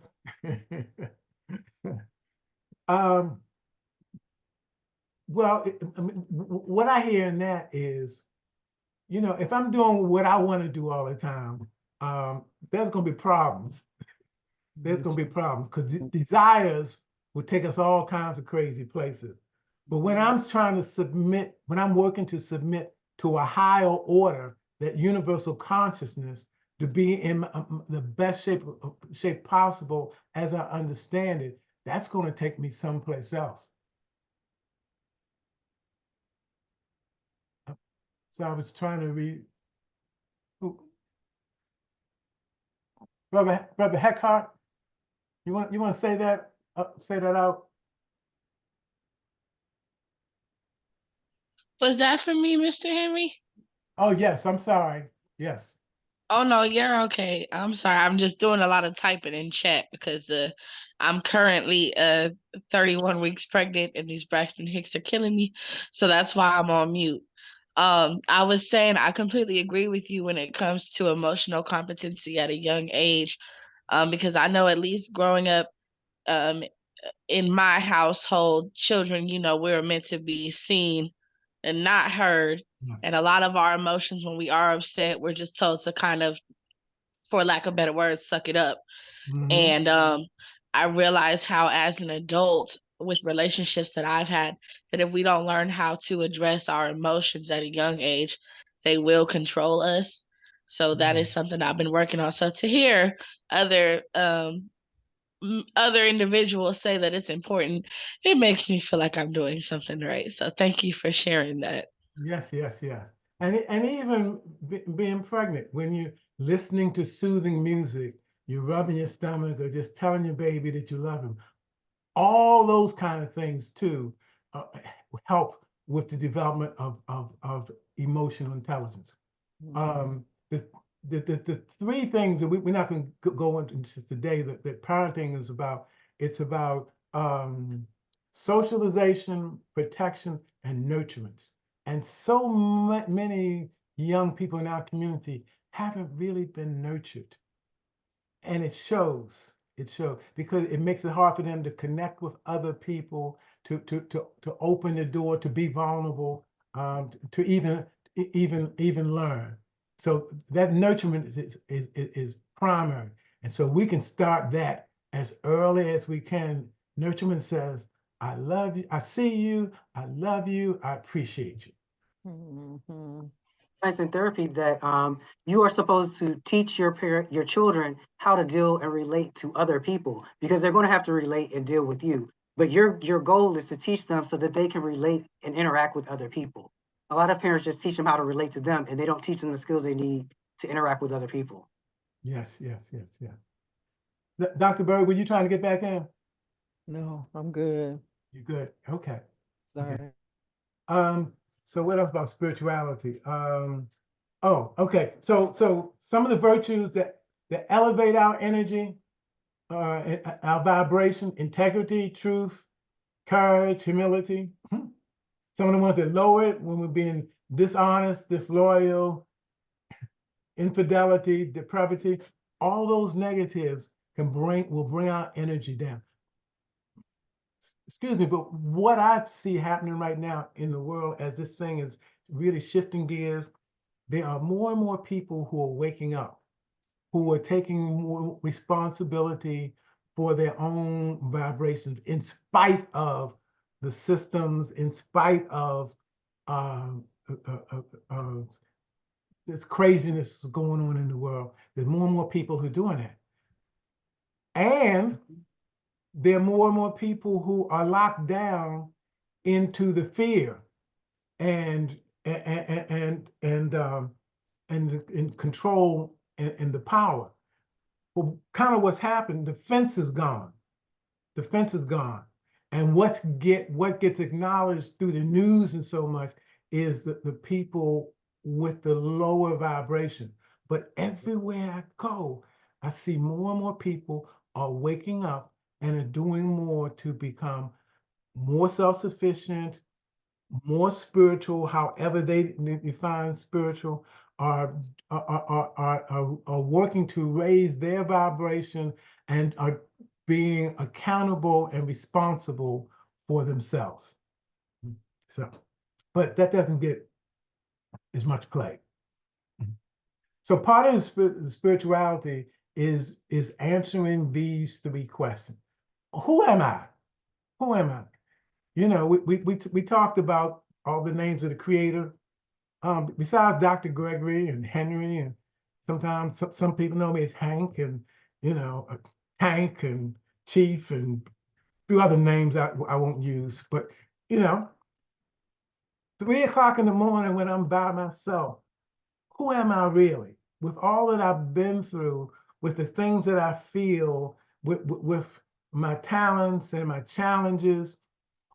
I mean, what I hear in that is, you know, if I'm doing what I want to do all the time, there's going to be problems. There's going to be problems because desires will take us all kinds of crazy places. But when I'm trying to submit, when I'm working to submit to a higher order, that universal consciousness, to be in the best shape possible as I understand it, that's going to take me someplace else. So I was trying to read. Brother Heckhart, you want to say that out? Was that for me, Mr. Henry? Oh yes, I'm sorry. Yes. Oh no, you're okay. I'm sorry. I'm just doing a lot of typing in chat because I'm currently 31 weeks pregnant and these Braxton Hicks are killing me. So that's why I'm on mute. I was saying I completely agree with you when it comes to emotional competency at a young age. Because I know at least growing up in my household, children, you know, we're meant to be seen and not heard. Yes. And a lot of our emotions when we are upset, we're just told to kind of, for lack of better words, suck it up. And I realized how as an adult, with relationships that I've had, that if we don't learn how to address our emotions at a young age, they will control us. So that is something I've been working on. So to hear other other individuals say that it's important, it makes me feel like I'm doing something right. So thank you for sharing that. Yes, yes, yes. And even being pregnant, when you're listening to soothing music, you're rubbing your stomach or just telling your baby that you love him, all those kind of things too help with the development of emotional intelligence. Mhm. The three things that we're not going to go into today that parenting is about. It's about socialization, protection, and nurturance. And so many young people in our community haven't really been nurtured. And it shows. It shows because it makes it hard for them to connect with other people, to open the door, to be vulnerable, to even learn. So that nurturement is primary. And so we can start that as early as we can. Nurturement says, I love you, I see you, I love you, I appreciate you. Mhm. Science and therapy that you are supposed to teach your children how to deal and relate to other people because they're going to have to relate and deal with you. But your goal is to teach them so that they can relate and interact with other people. A lot of parents just teach them how to relate to them, and they don't teach them the skills they need to interact with other people. Yes, yes, yes, yes. Dr. Berg, were you trying to get back in? No, I'm good. You good? Okay. Okay. Sorry. So what else about spirituality? Oh, okay. So some of the virtues that elevate our energy, our vibration, integrity, truth, courage, humility. Some of the ones that lower it when we're being dishonest, disloyal, infidelity, depravity, all those negatives will bring our energy down. Excuse me, but what I see happening right now in the world as this thing is really shifting gears, there are more and more people who are waking up, who are taking more responsibility for their own vibrations in spite of the systems, in spite of um, uh, uh, uh, this craziness going on in the world. There's more and more people who are doing that. And there are more and more people who are locked down into the fear and and control and the power. Well, kind of what's happened, the fence is gone. The fence is gone. And what gets acknowledged through the news and so much is the people with the lower vibration. But everywhere I go, I see more and more people are waking up and are doing more to become more self-sufficient, more spiritual, however they define spiritual, are are working to raise their vibration and are being accountable and responsible for themselves. So, but that doesn't get as much play. So part of the spirituality is answering these three questions. Who am I? Who am I? You know, we talked about all the names of the creator. Besides Dr. Gregory and Henry, and sometimes some people know me as Hank, and you know, Tank and Chief, and a few other names I won't use. But you know, 3 o'clock in the morning when I'm by myself, who am I really? With all that I've been through, with the things that I feel, with my talents and my challenges,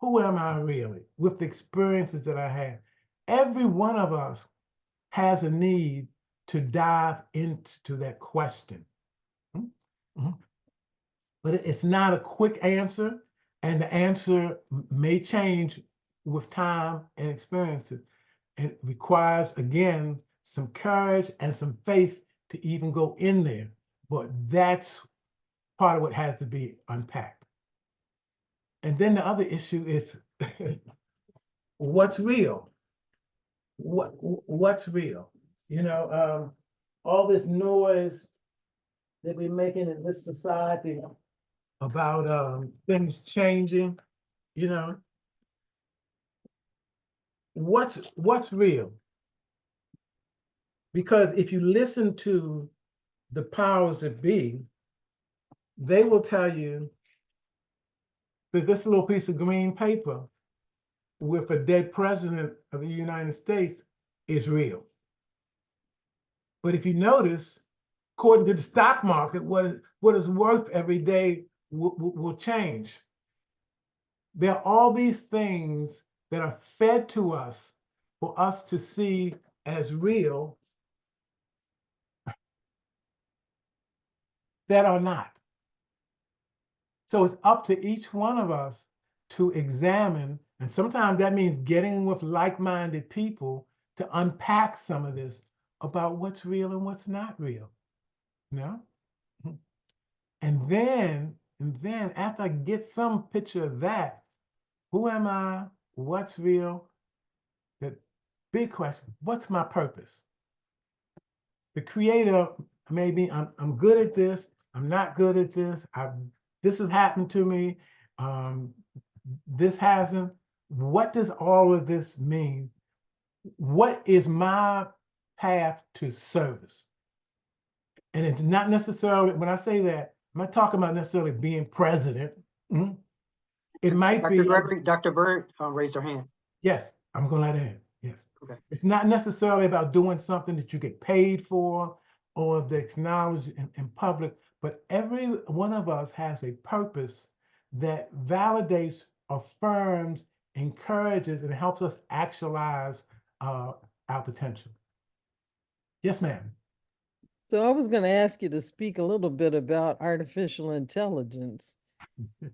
who am I really? With the experiences that I had. Every one of us has a need to dive into that question. Mhm. But it's not a quick answer, and the answer may change with time and experiences. And it requires, again, some courage and some faith to even go in there. But that's part of what has to be unpacked. And then the other issue is what's real? What's real? You know, all this noise that we're making in this society about things changing. you know, what's real? Because if you listen to the powers that be, they will tell you that this little piece of green paper with a dead president of the United States is real. But if you notice, according to the stock market, what is worth every day will change. There are all these things that are fed to us for us to see as real that are not. So it's up to each one of us to examine, and sometimes that means getting with like-minded people to unpack some of this about what's real and what's not real, you know? And then after I get some picture of that, who am I? What's real? The big question, what's my purpose? The creator, maybe I'm good at this, I'm not good at this, this has happened to me, this hasn't. What does all of this mean? What is my path to service? And it's not necessarily, when I say that, I'm not talking about necessarily being president. It might Dr. be. Gregory, Dr. Bird raised her hand. Yes, I'm gonna let her in, yes. Okay. It's not necessarily about doing something that you get paid for or that's acknowledged in public, but every one of us has a purpose that validates, affirms, encourages, and helps us actualize our potential. Yes, ma'am. So I was going to ask you to speak a little bit about artificial intelligence.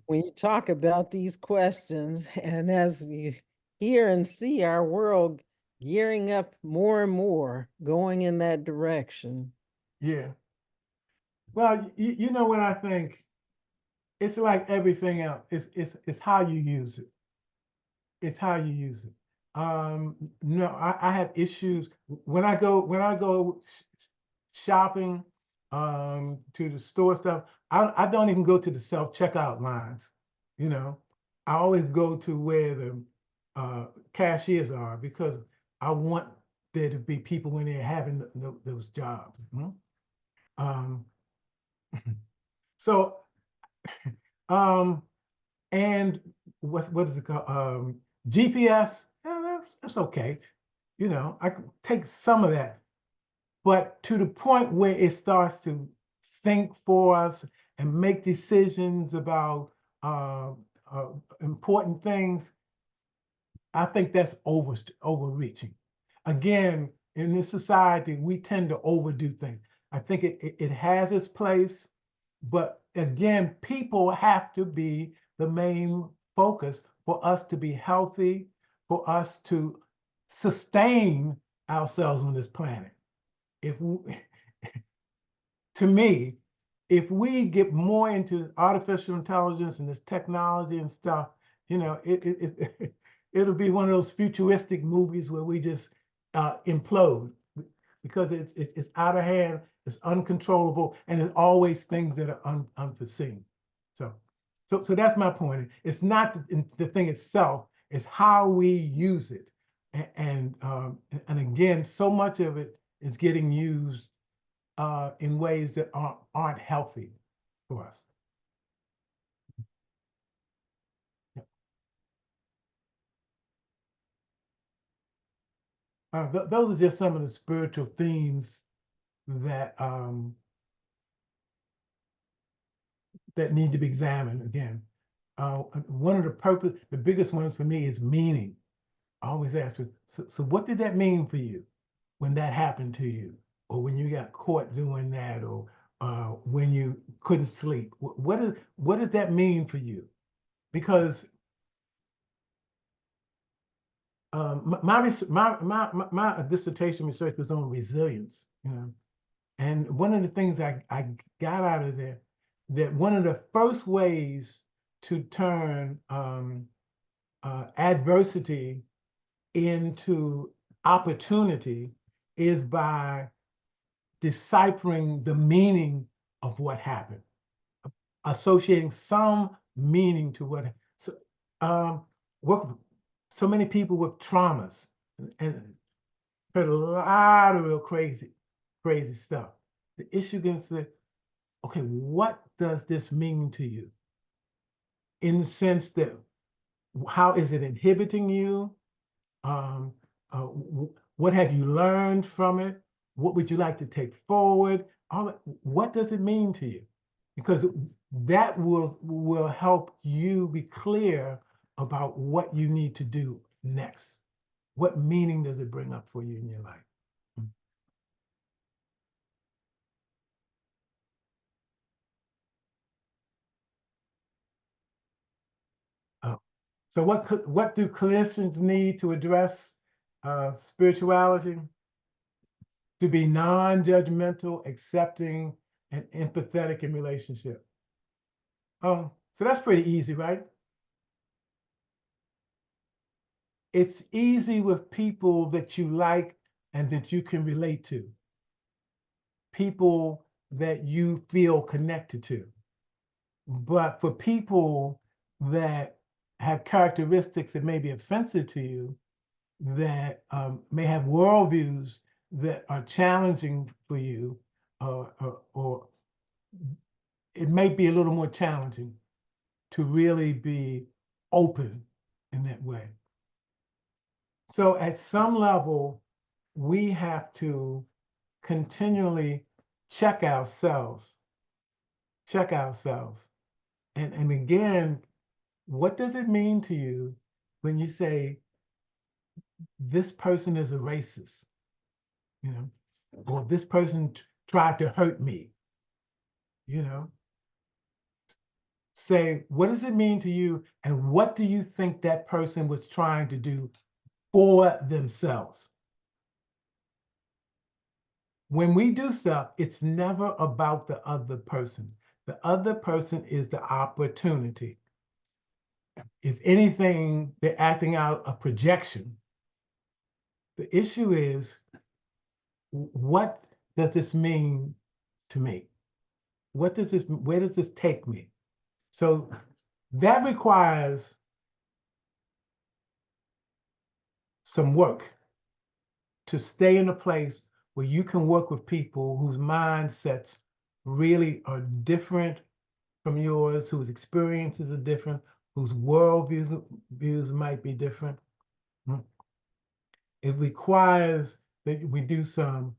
When you talk about these questions, and as you hear and see our world gearing up more and more, going in that direction. Yeah. Well, you know what I think? It's like everything else. It's how you use it. It's how you use it. No, I have issues when I go shopping, to the store stuff. I don't even go to the self-checkout lines. You know, I always go to where the cashiers are because I want there to be people in there having those jobs. Um, so, and what is it called? GPS. That's okay. You know, I can take some of that, but to the point where it starts to think for us and make decisions about important things, I think that's overreaching. Again, in this society, we tend to overdo things. I think it has its place, but again, people have to be the main focus for us to be healthy, for us to sustain ourselves on this planet. If we, to me, if we get more into artificial intelligence and this technology and stuff, you know, it'll be one of those futuristic movies where we just implode because it's out of hand, it's uncontrollable, and there's always things that are unforeseen. So that's my point. It's not the thing itself; it's how we use it, and again, so much of it is getting used in ways that aren't healthy for us. Those are just some of the spiritual themes that that need to be examined again. One of the biggest ones for me is meaning. I always ask, so what did that mean for you when that happened to you? Or when you got caught doing that, or when you couldn't sleep? What does that mean for you? Because my dissertation research was on resilience, you know, and one of the things I got out of there, that one of the first ways to turn adversity into opportunity is by deciphering the meaning of what happened, associating some meaning to what. So work with so many people with traumas and heard a lot of real crazy stuff. The issue gets the, okay, what does this mean to you? In the sense that, how is it inhibiting you? What have you learned from it? What would you like to take forward? What does it mean to you? Because that will help you be clear about what you need to do next. What meaning does it bring up for you in your life? Oh. So what do clinicians need to address spirituality? To be non-judgmental, accepting, and empathetic in relationship. Oh, so that's pretty easy, right? It's easy with people that you like and that you can relate to. People that you feel connected to. But for people that have characteristics that may be offensive to you, that may have worldviews that are challenging for you, or it may be a little more challenging to really be open in that way. So at some level, we have to continually check ourselves. And again, what does it mean to you when you say, this person is a racist, you know, or this person tried to hurt me, you know? Say, what does it mean to you? And what do you think that person was trying to do for themselves? When we do stuff, it's never about the other person. The other person is the opportunity. If anything, they're acting out a projection. The issue is, what does this mean to me? Where does this take me? So that requires some work to stay in a place where you can work with people whose mindsets really are different from yours, whose experiences are different, whose views might be different. It requires that we do some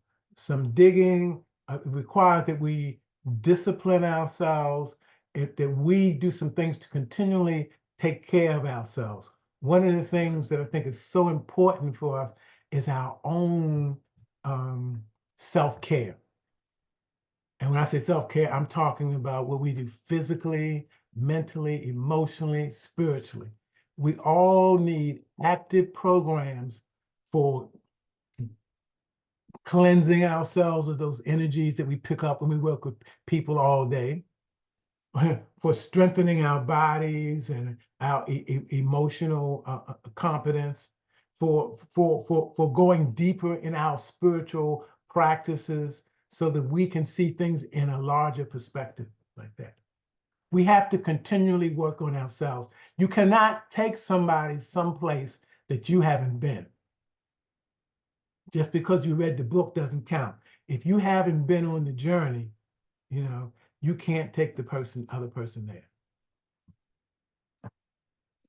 digging. It requires that we discipline ourselves, that we do some things to continually take care of ourselves. One of the things that I think is so important for us is our own self-care. And when I say self-care, I'm talking about what we do physically, mentally, emotionally, spiritually. We all need active programs for cleansing ourselves of those energies that we pick up when we work with people all day, for strengthening our bodies and our emotional competence, for going deeper in our spiritual practices so that we can see things in a larger perspective like that. We have to continually work on ourselves. You cannot take somebody someplace that you haven't been. Just because you read the book doesn't count. If you haven't been on the journey, you know, you can't take the other person there.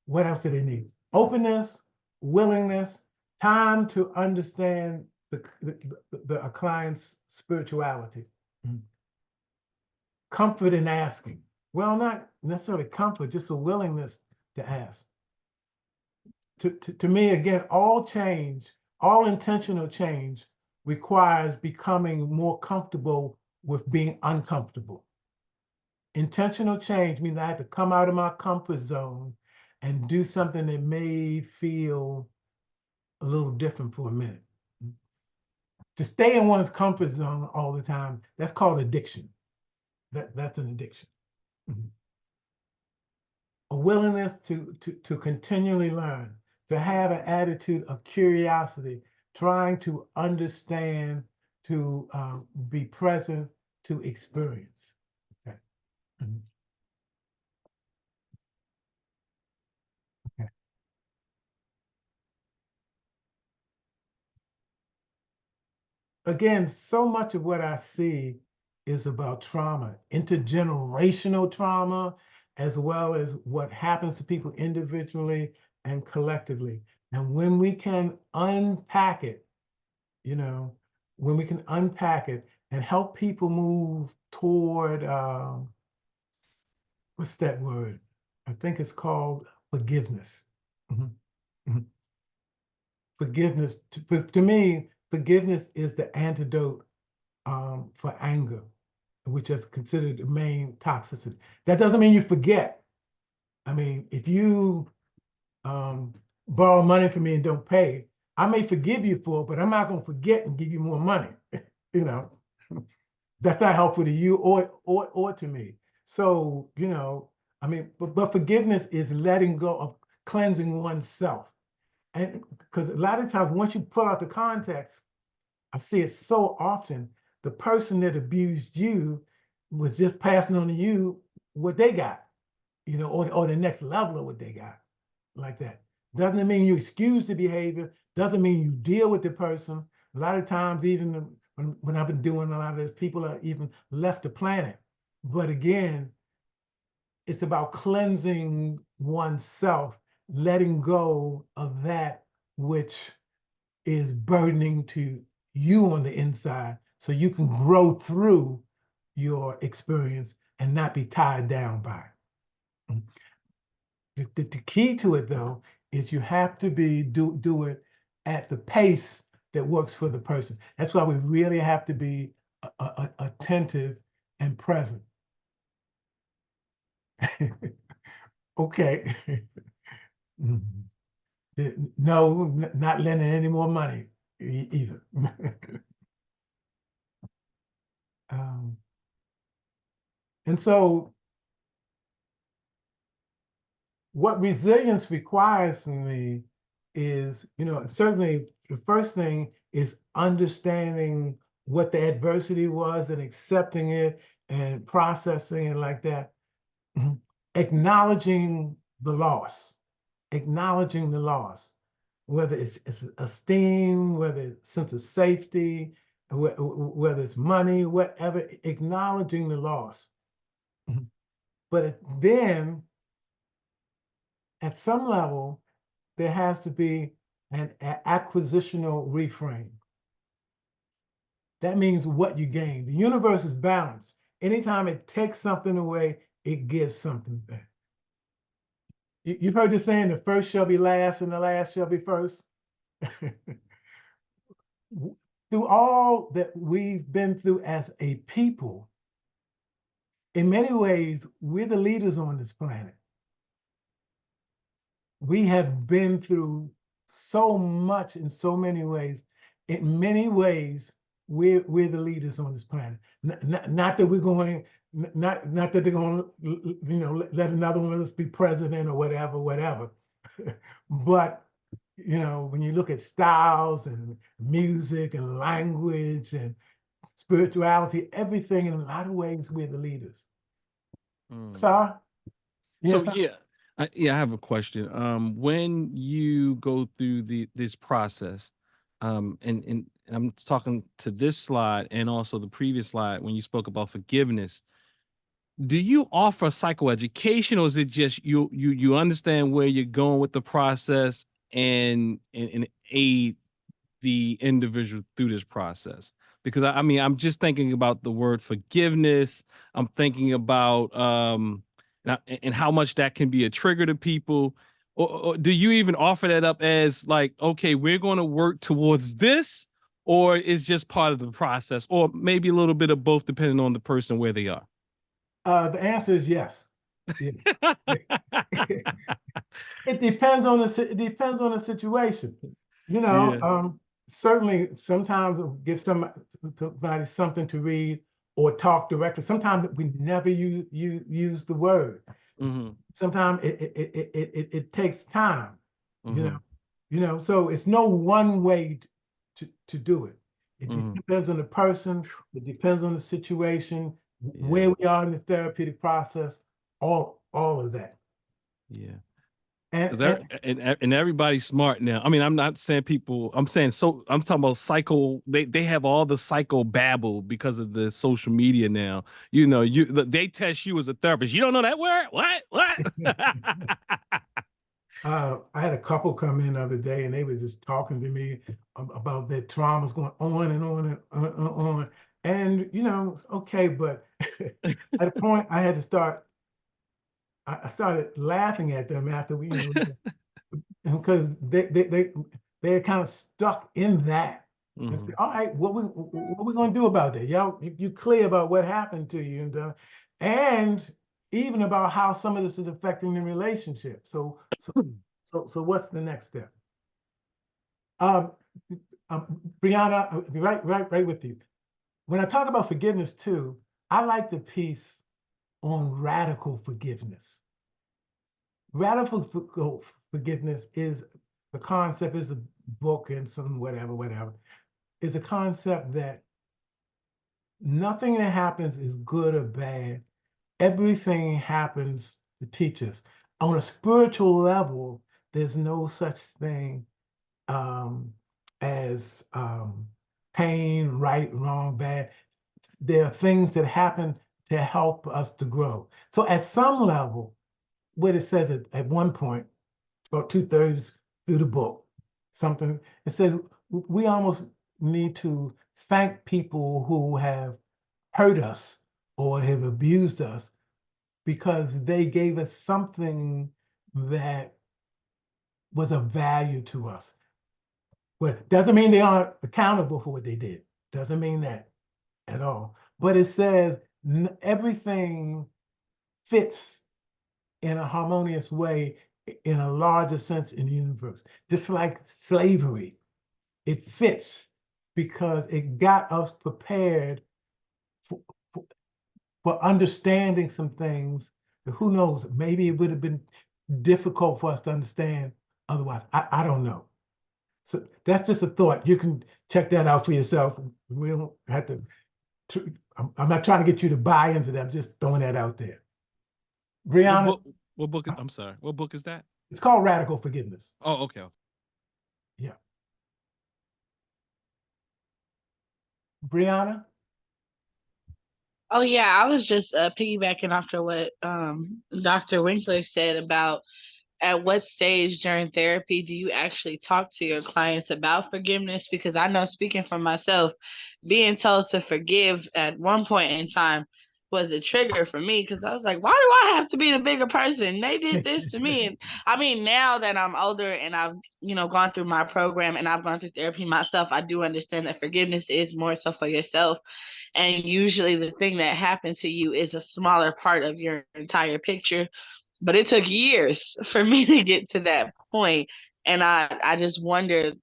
What else do they need? Openness, willingness, time to understand a client's spirituality. Comfort in asking. Well, not necessarily comfort, just a willingness to ask. To me, again, all change, all intentional change requires becoming more comfortable with being uncomfortable. Intentional change means I have to come out of my comfort zone and do something that may feel a little different for a minute. To stay in one's comfort zone all the time, that's called addiction. That's an addiction. A willingness to continually learn, to have an attitude of curiosity, trying to understand, to be present, to experience. Okay. again, so much of what I see is about trauma, intergenerational trauma, as well as what happens to people individually and collectively. And when we can unpack it, you know, when we can unpack it and help people move toward, what's that word? I think it's called forgiveness. Mhm, mhm. Forgiveness, to me, forgiveness is the antidote for anger, which is considered the main toxicity. That doesn't mean you forget. I mean, if you borrow money from me and don't pay, I may forgive you for it, but I'm not going to forget and give you more money. You know, that's not helpful to you or to me. So, you know, I mean, but forgiveness is letting go of cleansing oneself. And because a lot of times, once you pull out the context, I see it so often, the person that abused you was just passing on to you what they got, you know, or the next level of what they got, like that. Doesn't mean you excuse the behavior, doesn't mean you deal with the person. A lot of times, even when I've been doing a lot of this, people are even left the planet. But again, it's about cleansing oneself, letting go of that which is burdening to you on the inside so you can grow through your experience and not be tied down by it. The key to it, though, is you have to do it at the pace that works for the person. That's why we really have to be attentive and present. Okay. No, not lending any more money either. And so what resilience requires from me is, you know, certainly the first thing is understanding what the adversity was and accepting it and processing it like that. Acknowledging the loss, whether it's esteem, whether it's sense of safety, whether it's money, whatever, acknowledging the loss. But then at some level, there has to be an acquisitional reframe. That means what you gain. The universe is balanced. Anytime it takes something away, it gives something back. You've heard this saying, the first shall be last and the last shall be first. Through all that we've been through as a people, in many ways, we're the leaders on this planet. We have been through so much in so many ways. In many ways, we're the leaders on this planet. Not that we're going, not that they're going to, you know, let another one of us be president or whatever. But, you know, when you look at styles and music and language and spirituality, everything, in a lot of ways, we're the leaders. Sir? So Yes, I have a question. When you go through this process, and I'm talking to this slide and also the previous slide when you spoke about forgiveness, do you offer psychoeducation, or is it just you understand where you're going with the process and aid the individual through this process? Because I mean, I'm just thinking about the word forgiveness. I'm thinking about and how much that can be a trigger to people. Or do you even offer that up as like, okay, we're going to work towards this, or is just part of the process, or maybe a little bit of both, depending on the person where they are? the answer is yes. Yeah. It depends on the situation. You know, Yeah. certainly sometimes we'll give somebody something to read or talk directly. Sometimes we never use the word. Hmm. Sometimes it takes time, you Hmm. know, so it's no one way to do it. It Hmm. depends on the person, it depends on the situation, Yeah. where we are in the therapeutic process, all of that. Yeah. And, And everybody's smart now. I mean, I'm not saying people, I'm saying, so I'm talking about psycho, they have all the psycho babble because of the social media now. You know, they test you as a therapist. You don't know that word? What? I had a couple come in the other day and they were just talking to me about their traumas going on and on and on. And, you know, it's okay, but at a point I had to start, I started laughing at them after we, you know, because they're kind of stuck in that. And say, all right, what we gonna do about that? Y'all, you clear about what happened to you, and even about how some of this is affecting the relationship. So what's the next step? Um, Brianna, I'll be right with you. When I talk about forgiveness too, I like the piece on radical forgiveness. Radical forgiveness is the concept, is a book and some whatever, is a concept that nothing that happens is good or bad. Everything happens to teach us. On a spiritual level, there's no such thing as pain, right, wrong, bad. There are things that happen to help us to grow. So at some level, what it says at one point, about 2/3 through the book, something, it says we almost need to thank people who have hurt us or have abused us because they gave us something that was of value to us. Well, doesn't mean they aren't accountable for what they did. Doesn't mean that at all. But it says everything fits in a harmonious way in a larger sense in the universe. Just like slavery, it fits because it got us prepared for understanding some things that who knows, maybe it would have been difficult for us to understand otherwise. I don't know. So that's just a thought. You can check that out for yourself. We don't have to, I'm not trying to get you to buy into that. I'm just throwing that out there. Brianna. What book? I'm sorry. What book is that? It's called Radical Forgiveness. Oh, okay. Yeah. Brianna? Oh yeah, I was just piggybacking after what Dr. Winkler said about at what stage during therapy do you actually talk to your clients about forgiveness? Because I know, speaking for myself, being told to forgive at one point in time was a trigger for me because I was like, why do I have to be the bigger person? They did this to me. And I mean, now that I'm older and I've, gone through my program and I've gone through therapy myself, I do understand that forgiveness is more so for yourself. And usually the thing that happened to you is a smaller part of your entire picture. But it took years for me to get to that point. And I just wonder,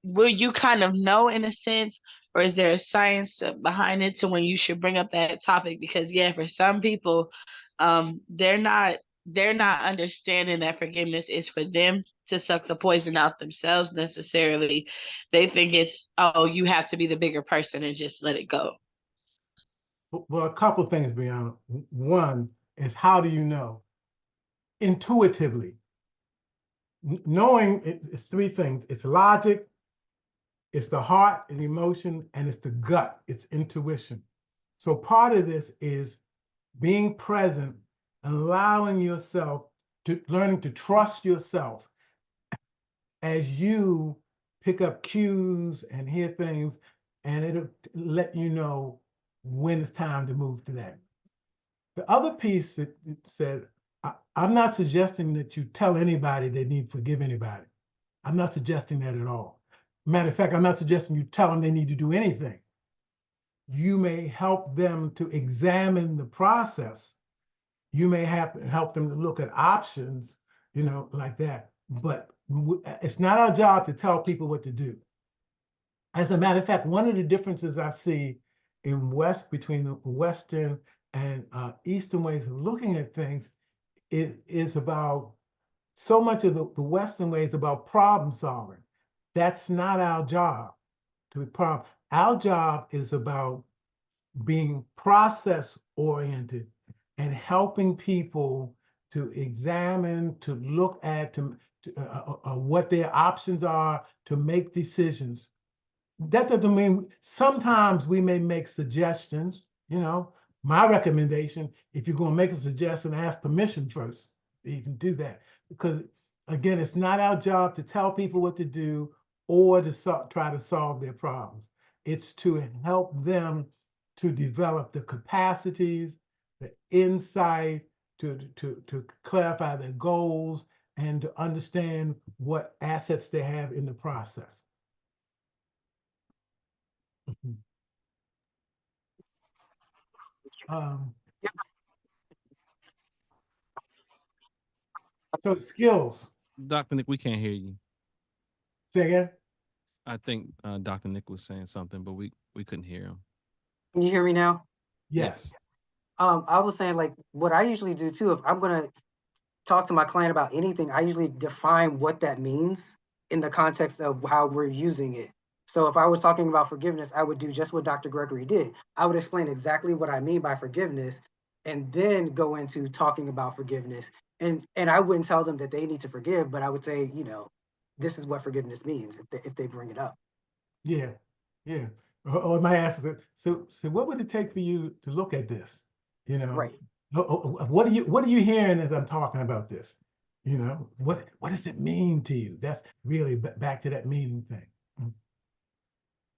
will you kind of know in a sense, or is there a science behind it to when you should bring up that topic? Because yeah, for some people, they're not understanding that forgiveness is for them to suck the poison out themselves necessarily. They think it's, oh, you have to be the bigger person and just let it go. Well, a couple of things, Brianna. One is, how do you know? Intuitively. Knowing it's three things. It's logic, it's the heart and emotion, and it's the gut. It's intuition. So part of this is being present, allowing yourself to learning to trust yourself as you pick up cues and hear things, and it'll let you know when it's time to move to that. The other piece that it said, I'm not suggesting that you tell anybody they need to forgive anybody. I'm not suggesting that at all. Matter of fact, I'm not suggesting you tell them they need to do anything. You may help them to examine the process. You may help them to look at options, like that. But it's not our job to tell people what to do. As a matter of fact, one of the differences I see between the Western and Eastern ways of looking at things is about so much of the Western way is about problem solving. That's not our job to be problem. Our job is about being process oriented and helping people to examine, to look at, what their options are, to make decisions. That doesn't mean, sometimes we may make suggestions, My recommendation, if you're going to make a suggestion, ask permission first. You can do that, because again, it's not our job to tell people what to do or to try to solve their problems. It's to help them to develop the capacities, the insight, to clarify their goals, and to understand what assets they have in the process. Um, so skills. Dr. Nick, we can't hear you. Say again? I think Dr. Nick was saying something, but we couldn't hear him. Can you hear me now? Yes. I was saying, like, what I usually do too, if I'm gonna talk to my client about anything, I usually define what that means in the context of how we're using it. So if I was talking about forgiveness, I would do just what Dr. Gregory did. I would explain exactly what I mean by forgiveness and then go into talking about forgiveness. And I wouldn't tell them that they need to forgive, but I would say, this is what forgiveness means if they bring it up. Yeah, yeah. Or my ask is, so what would it take for you to look at this? Right. What are you hearing as I'm talking about this? What does it mean to you? That's really back to that meaning thing.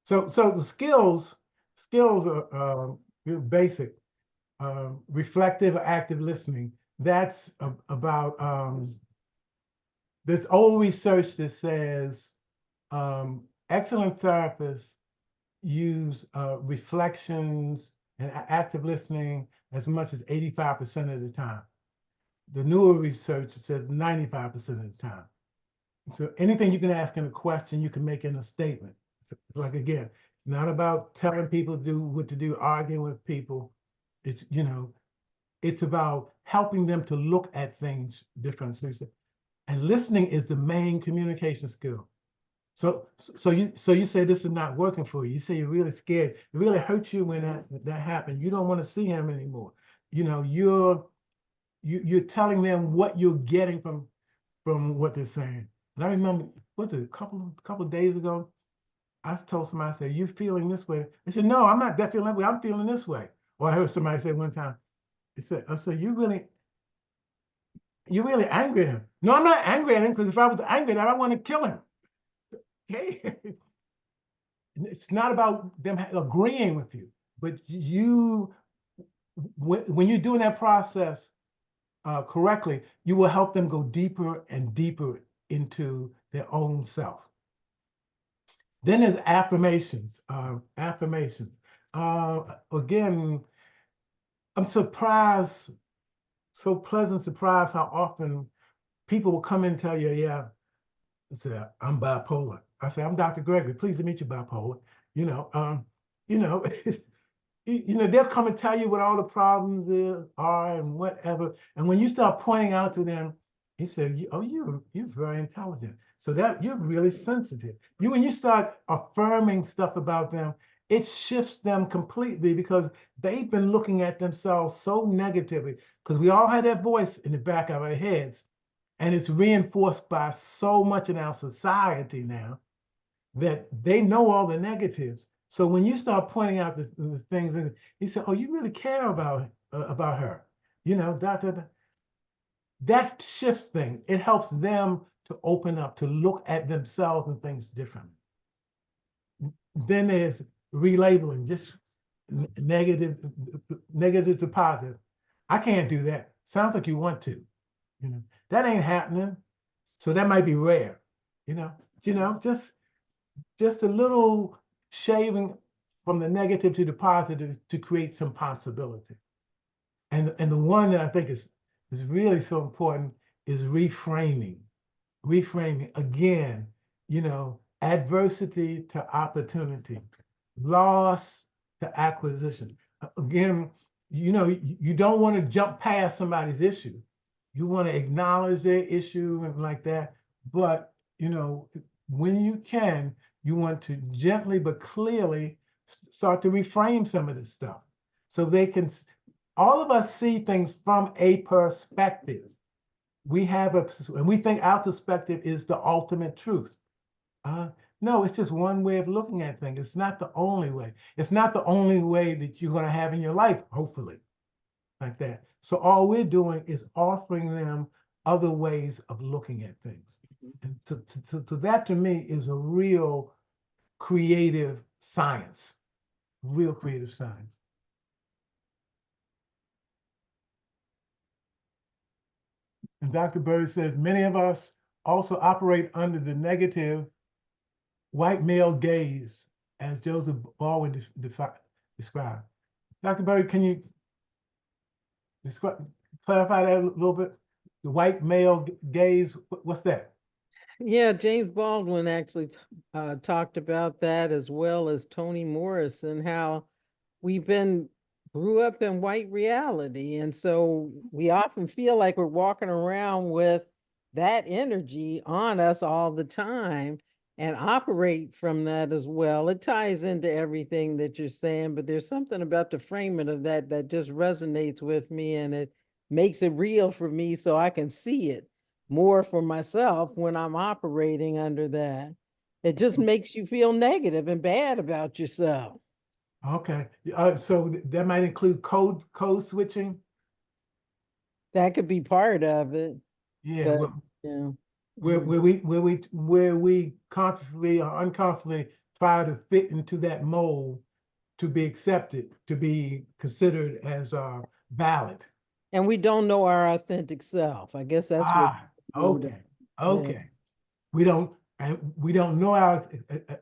So the skills are basic. Reflective or active listening. That's about there's old research that says excellent therapists use reflections and active listening as much as 85% of the time. The newer research says 95% of the time. So anything you can ask in a question, you can make in a statement. Like, again, it's not about telling people what to do, arguing with people. It's, it's about helping them to look at things differently. And listening is the main communication skill. So you say this is not working for you. You say you're really scared. It really hurts you when that happened. You don't want to see him anymore. You're telling them what you're getting from what they're saying. And I remember, was it a couple of days ago? I told somebody, I said, "You feeling this way?" They said, "No, I'm not that feeling that way. I'm feeling this way." Or I heard somebody say one time, they said, "I said, you're really angry at him." "No, I'm not angry at him, because if I was angry at him, I want to kill him." Okay. It's not about them agreeing with you, but when you're doing that process correctly, you will help them go deeper and deeper into their own self. Then there's affirmations. Again, I'm surprised, so pleasant surprised how often people will come in and tell you, "Yeah, I'm bipolar." I say, "I'm Dr. Gregory. Pleased to meet you, bipolar." They'll come and tell you what all the problems are and whatever. And when you start pointing out to them, he said, "Oh, you're very intelligent. So that you're really sensitive." When you start affirming stuff about them, it shifts them completely, because they've been looking at themselves so negatively, because we all have that voice in the back of our heads. And it's reinforced by so much in our society now that they know all the negatives. So when you start pointing out the things, and he said, "Oh, you really care about her," that shifts things. It helps them to open up, to look at themselves and things differently. Then there's relabeling, just negative to positive. "I can't do that." Sounds like you want to. That ain't happening. So that might be rare. Just a little shaving from the negative to the positive to create some possibility. And the one that I think is really so important is reframing. Reframing again, adversity to opportunity, loss to acquisition. Again, you don't want to jump past somebody's issue. You want to acknowledge their issue and like that. But, when you can, you want to gently but clearly start to reframe some of this stuff, so they can, all of us see things from a perspective. we have and we think our perspective is the ultimate truth. No, it's just one way of looking at things. It's not the only way. It's not the only way that you're going to have in your life, hopefully, like that. So all we're doing is offering them other ways of looking at things. And to that, to me, is a real creative science, real creative science. And Dr. Bird says, many of us also operate under the negative white male gaze, as Joseph Baldwin described. Dr. Bird, can you clarify that a little bit? The white male gaze, what's that? Yeah, James Baldwin actually talked about that, as well as Toni Morrison, how we've grew up in white reality. And so we often feel like we're walking around with that energy on us all the time and operate from that as well. It ties into everything that you're saying, but there's something about the framing of that that just resonates with me, and it makes it real for me so I can see it more for myself when I'm operating under that. It just makes you feel negative and bad about yourself. Okay, so that might include code switching. That could be part of it. Yeah, But yeah. where we consciously or unconsciously try to fit into that mold to be accepted, to be considered as valid. And we don't know our authentic self. I guess that's what. Okay. Yeah. We don't know our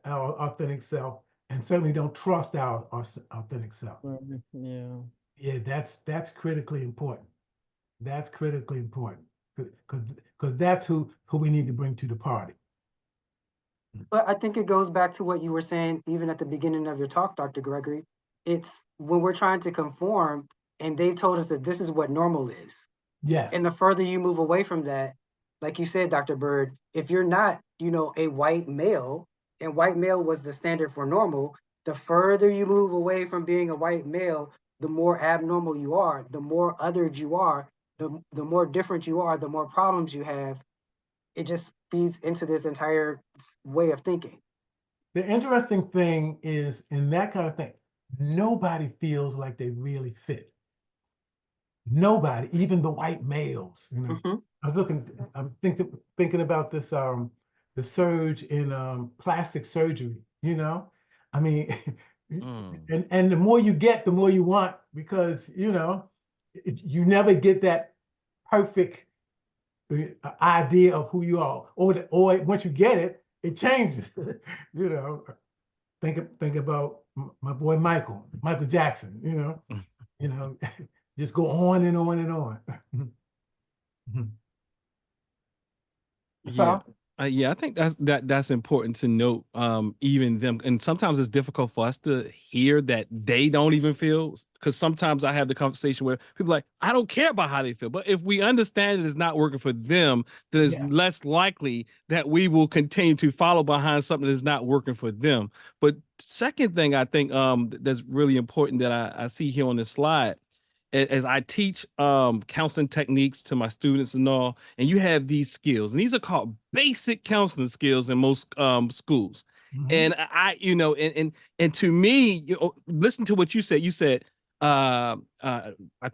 authentic self, and certainly don't trust our authentic self. Yeah. Yeah, that's critically important. That's critically important because that's who we need to bring to the party. But I think it goes back to what you were saying, even at the beginning of your talk, Dr. Gregory. It's when we're trying to conform and they've told us that this is what normal is. Yes. And the further you move away from that, like you said, Dr. Bird, if you're not, a white male, and white male was the standard for normal, the further you move away from being a white male, the more abnormal you are, the more othered you are, the more different you are, the more problems you have. It just feeds into this entire way of thinking. The interesting thing is, in that kind of thing, nobody feels like they really fit. Nobody, even the white males. I'm thinking about this, the surge in plastic surgery. I mean, and the more you get, the more you want, because you never get that perfect idea of who you are, or once you get it, it changes. Think about my boy Michael Jackson. Just go on and on and on. Yeah. Yeah, I think that's important to note. Even them, and sometimes it's difficult for us to hear that they don't even feel, because sometimes I have the conversation where people are like, I don't care about how they feel. But if we understand that it's not working for them, then it's less likely that we will continue to follow behind something that's not working for them. But second thing I think that's really important that I see here on this slide, as I teach counseling techniques to my students and all, and you have these skills, and these are called basic counseling skills in most schools. And and to me, listen to what you said. You said, I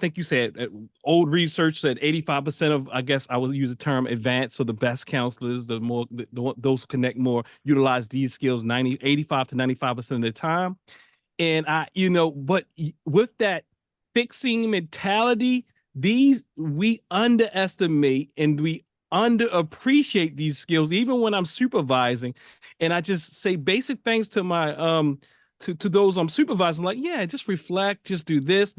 think you said, old research said 85% of, I guess I would use the term advanced, so the best counselors, those who connect more, utilize these skills 85 to 95% of the time. And but with that fixing mentality, we underestimate and we underappreciate these skills, even when I'm supervising. And I just say basic things to my to those I'm supervising, like, yeah, just reflect, just do this.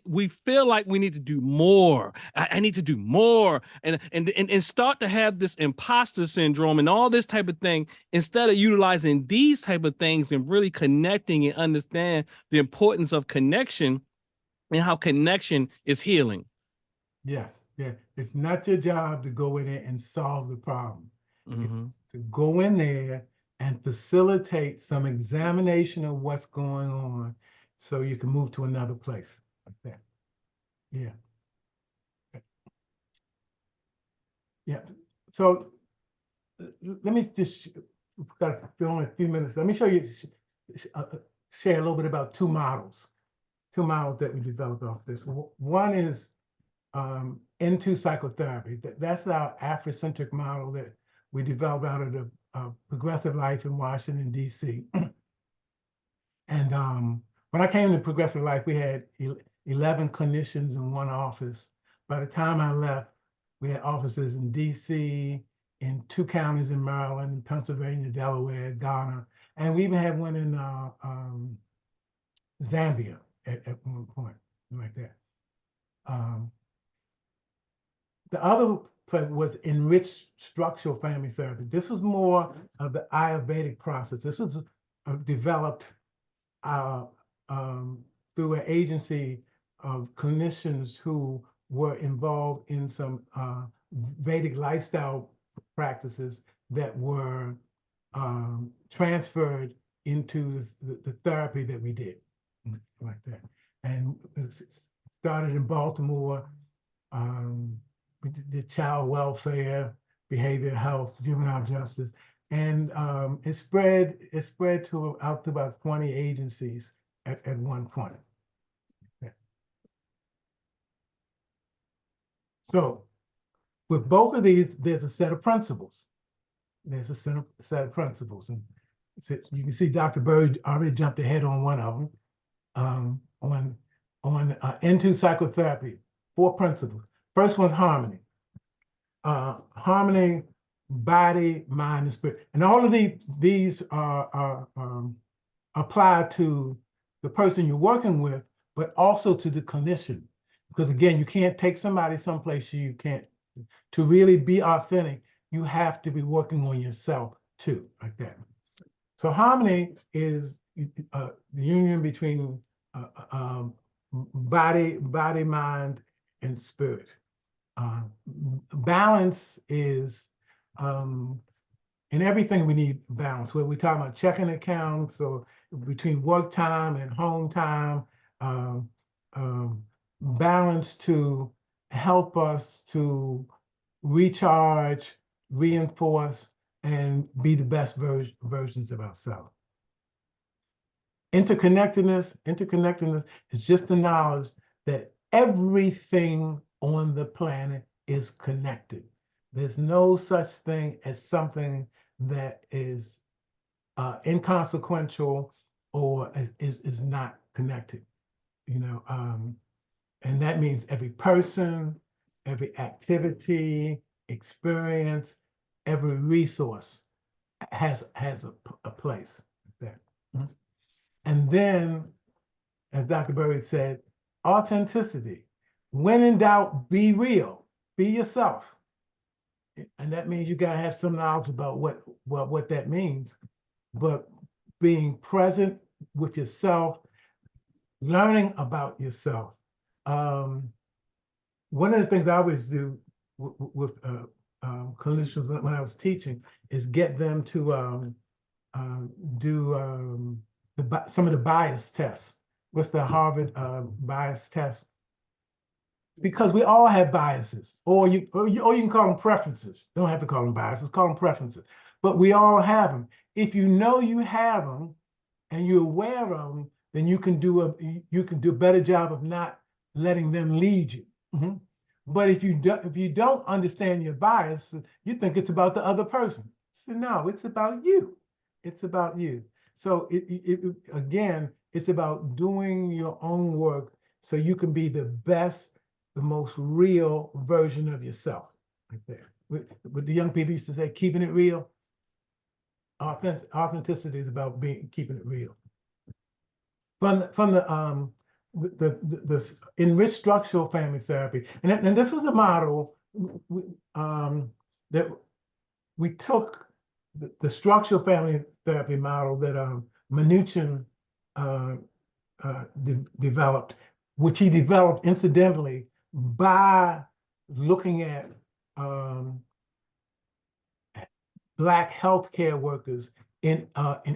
We feel like we need to do more. I need to do more, and start to have this imposter syndrome and all this type of thing, instead of utilizing these type of things and really connecting and understand the importance of connection and how connection is healing. Yes, yeah. It's not your job to go in there and solve the problem. It's to go in there and facilitate some examination of what's going on so you can move to another place like that. Yeah. Yeah. So let me just, we've got only a few minutes. Let me show you, share a little bit about two models that we developed off this. One is N2 psychotherapy. That's our Afrocentric model that we developed out of the Progressive Life in Washington, D.C. And when I came to Progressive Life, we had 11 clinicians in one office. By the time I left, we had offices in D.C., in 2 counties in Maryland, Pennsylvania, Delaware, Ghana, and we even had one in Zambia at one point, like that. The other play was enriched structural family therapy. This was more of the Ayurvedic process. This was developed through an agency of clinicians who were involved in some Vedic lifestyle practices that were transferred into the therapy that we did, like that. And it started in Baltimore. We did child welfare, behavioral health, juvenile justice, and it spread to out to about 20 agencies at one point. Yeah. So with both of these, there's a set of principles. There's a set of principles, and so you can see Dr. Bird already jumped ahead on one of them. On N2 psychotherapy, 4 principles. First one's harmony. Harmony, body, mind, and spirit. And all of these are applied to the person you're working with, but also to the clinician. Because again, you can't take somebody someplace you can't. To really be authentic, you have to be working on yourself too, like that. So harmony is the union between body, mind, and spirit. Balance is in everything we need balance. Where we talk about checking accounts, or between work time and home time, balance to help us to recharge, reinforce, and be the best versions of ourselves. Interconnectedness is just the knowledge that everything on the planet is connected. There's no such thing as something that is inconsequential or is not connected, you know, and that means every person, every activity, experience, every resource has a place there. And then, as Dr. Berry said, authenticity. When in doubt, be real, be yourself. And that means you gotta have some knowledge about what that means, but being present with yourself, learning about yourself. One of the things I always do with clinicians when I was teaching is get them to do some of the bias tests. What's the Harvard bias test? Because we all have biases, or you can call them preferences. You don't have to call them biases, call them preferences. But we all have them. If you know you have them and you're aware of them, then you can do a better job of not letting them lead you. But if you don't understand your bias, you think it's about the other person. So no, it's about you. It's about you. So again, it's about doing your own work so you can be the best, the most real version of yourself. Right there. What the young people used to say, keeping it real. Authenticity is about keeping it real. From the enriched structural family therapy, and this was a model that we took the structural family therapy model that Mnuchin developed, which he developed incidentally by looking at Black healthcare workers in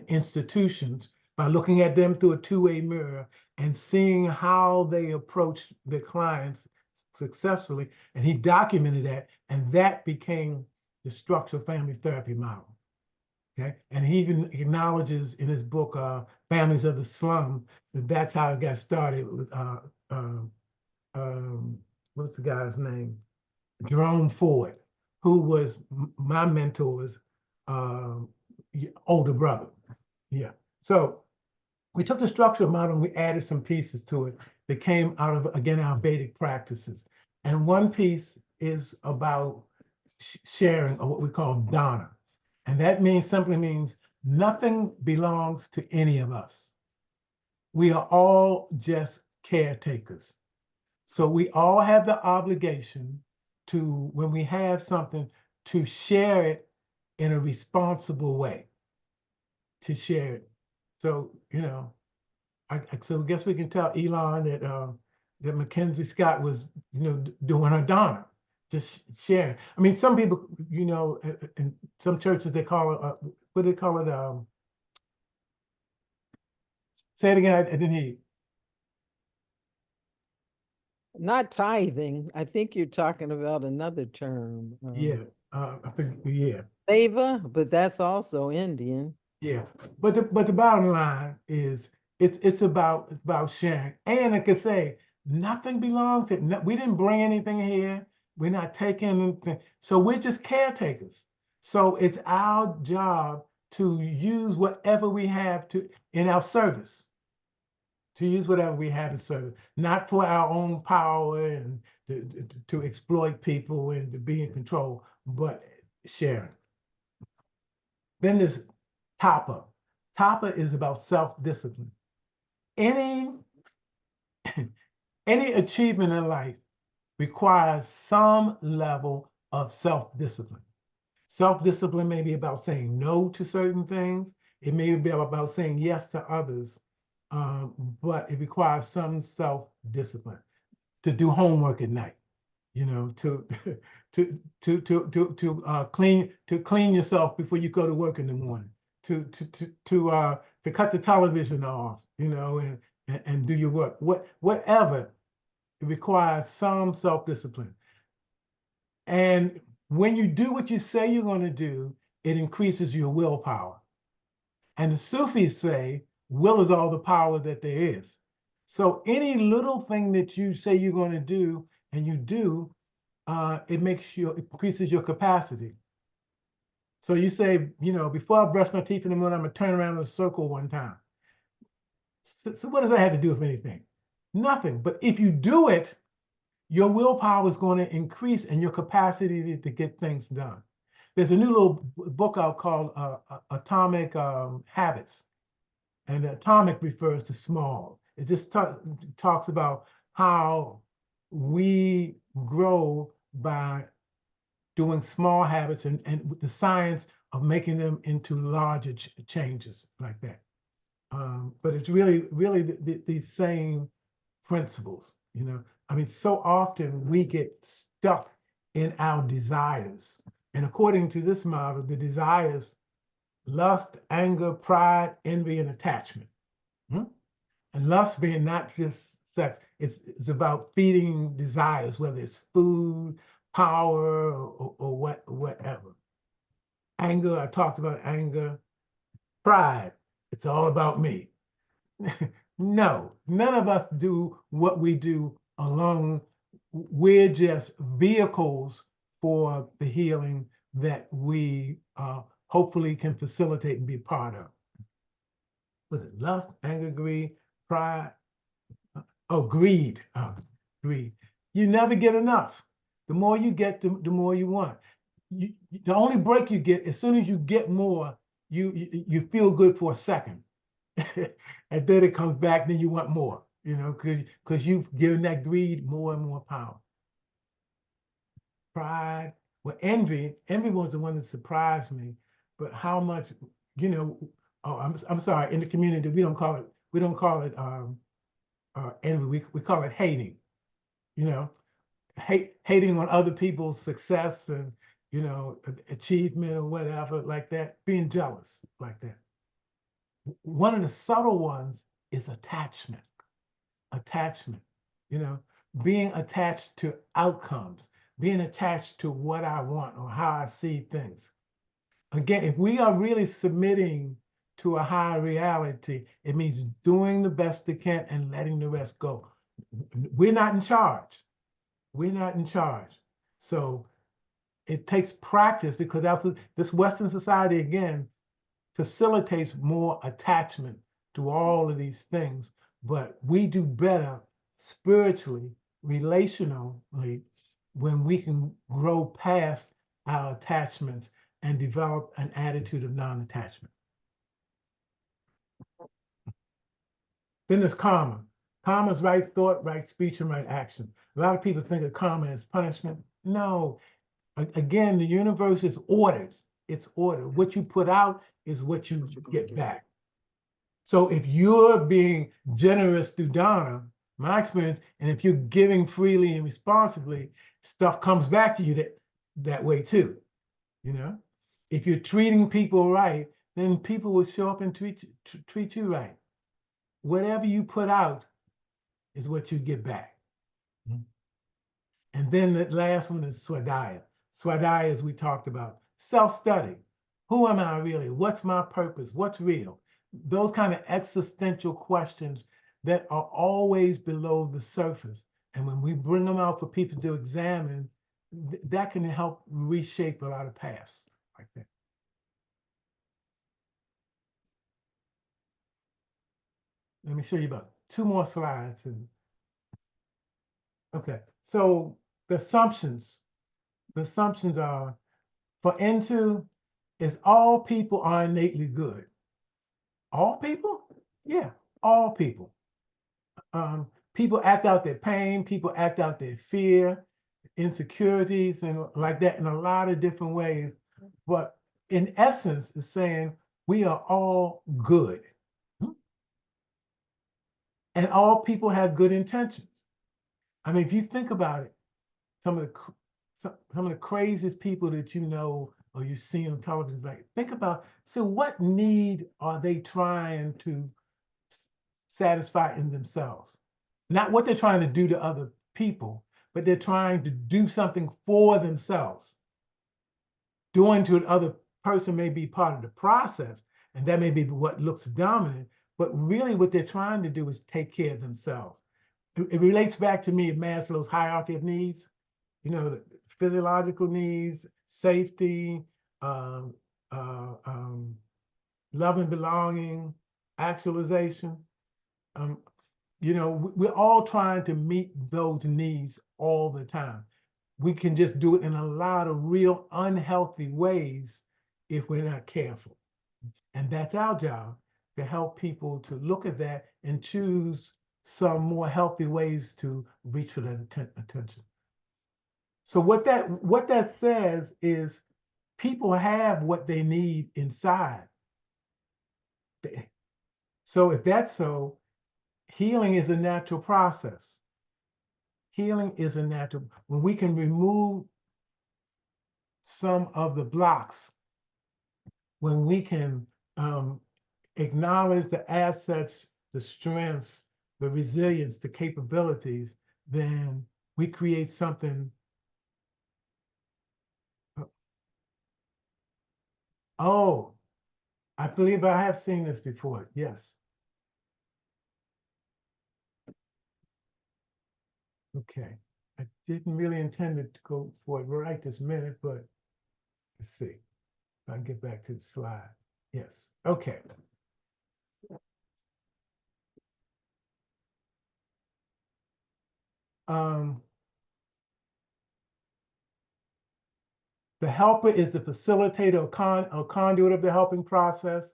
institutions, by looking at them through a two-way mirror and seeing how they approach their clients successfully, and he documented that, and that became the structural family therapy model. Okay, and he even acknowledges in his book, Families of the Slum, that that's how it got started with, what's the guy's name? Jerome Ford, who was my mentor's older brother. Yeah. So we took the structural model and we added some pieces to it that came out of, again, our Vedic practices. And one piece is about sharing, or what we call dana. And that simply means nothing belongs to any of us. We are all just caretakers. So we all have the obligation to, when we have something, to share it in a responsible way, to share it. So, so I guess we can tell Elon that Mackenzie Scott was, doing her dana, just sharing. I mean, some people, in some churches, they call it, what do they call it? Say it again, I didn't hear you. Not tithing. I think you're talking about another term. Yeah, I think, yeah. Seva, but that's also Indian. Yeah, but the bottom line is it's about sharing. And like I say, nothing belongs to, we didn't bring anything here. We're not taking anything. So we're just caretakers. So it's our job to use whatever we have in our service. To use whatever we have in service, not for our own power and to exploit people and to be in control, but sharing. Then there's Tapa. Tapa is about self-discipline. Any achievement in life requires some level of self-discipline. Self-discipline may be about saying no to certain things. It may be about saying yes to others, but it requires some self-discipline. To do homework at night, to clean yourself before you go to work in the morning, to cut the television off, and do your work. Whatever, it requires some self-discipline. And when you do what you say you're going to do, it increases your willpower. And the Sufis say will is all the power that there is. So any little thing that you say you're going to do and you do, it increases your capacity. So you say, before I brush my teeth in the morning, I'm going to turn around in a circle one time. So what does that have to do with anything? Nothing. But if you do it, your willpower is going to increase and your capacity to get things done. There's a new little book out called Atomic Habits. And atomic refers to small. It just talks about how we grow by doing small habits and with the science of making them into larger changes like that. But it's really these same principles, I mean, so often we get stuck in our desires. And according to this model, the desires: lust, anger, pride, envy, and attachment. And lust being not just sex, it's about feeding desires, whether it's food, power, or whatever. Anger, I talked about anger. Pride, it's all about me. No, none of us do what we do alone. We're just vehicles for the healing that we hopefully can facilitate and be part of. Was it lust, anger, greed, pride? Greed. Greed. You never get enough. The more you get, the more you want. The only break you get, as soon as you get more, you feel good for a second. And then it comes back, then you want more, because you've given that greed more and more power. Pride. Well, envy was the one that surprised me, but how much, I'm sorry, in the community, we don't call it envy, we call it hating, hating on other people's success and, achievement or whatever like that, being jealous like that. One of the subtle ones is attachment. Attachment, being attached to outcomes, being attached to what I want or how I see things. Again, if we are really submitting to a higher reality, it means doing the best they can and letting the rest go. We're not in charge. We're not in charge. So it takes practice, because this Western society, again, facilitates more attachment to all of these things. But we do better spiritually, relationally, when we can grow past our attachments and develop an attitude of non-attachment. Then there's karma. Karma is right thought, right speech, and right action. A lot of people think of karma as punishment. No. Again, the universe is ordered. It's ordered. What you put out is what you get back. So if you're being generous through dana, my experience, and if you're giving freely and responsibly, stuff comes back to you that way too. You know, if you're treating people right, then people will show up and treat you right. Whatever you put out is what you get back. And then the last one is swadhyaya. Swadhyaya, as we talked about, self-study. Who am I really? What's my purpose? What's real? Those kind of existential questions that are always below the surface. And when we bring them out for people to examine, that can help reshape a lot of paths like that. Let me show you about 2 more slides. Okay, so the assumptions are, for N2, is all people are innately good. All people? Yeah, all people. People act out their pain, people act out their fear, insecurities, and like that in a lot of different ways. But in essence, it's saying we are all good. And all people have good intentions. I mean, if you think about it, some of the craziest people that you know or you see on television, like, think about, so what need are they trying to satisfy in themselves? Not what they're trying to do to other people, but they're trying to do something for themselves. Doing to another person may be part of the process, and that may be what looks dominant, but really what they're trying to do is take care of themselves. It relates back to me Maslow's hierarchy of needs, you know, the physiological needs, safety, love and belonging, actualization. You know, we're all trying to meet those needs all the time. We can just do it in a lot of real unhealthy ways if we're not careful. And that's our job, to help people to look at that and choose some more healthy ways to reach for that attention. So what that says is people have what they need inside. So if that's so, healing is a natural process. Healing is a natural, when we can remove some of the blocks, when we can acknowledge the assets, the strengths, the resilience, the capabilities, then we create something. Oh, I believe I have seen this before. Yes. Okay. I didn't really intend to go for it right this minute, but let's see if I can get back to the slide. Yes. Okay. The helper is the facilitator or conduit of the helping process.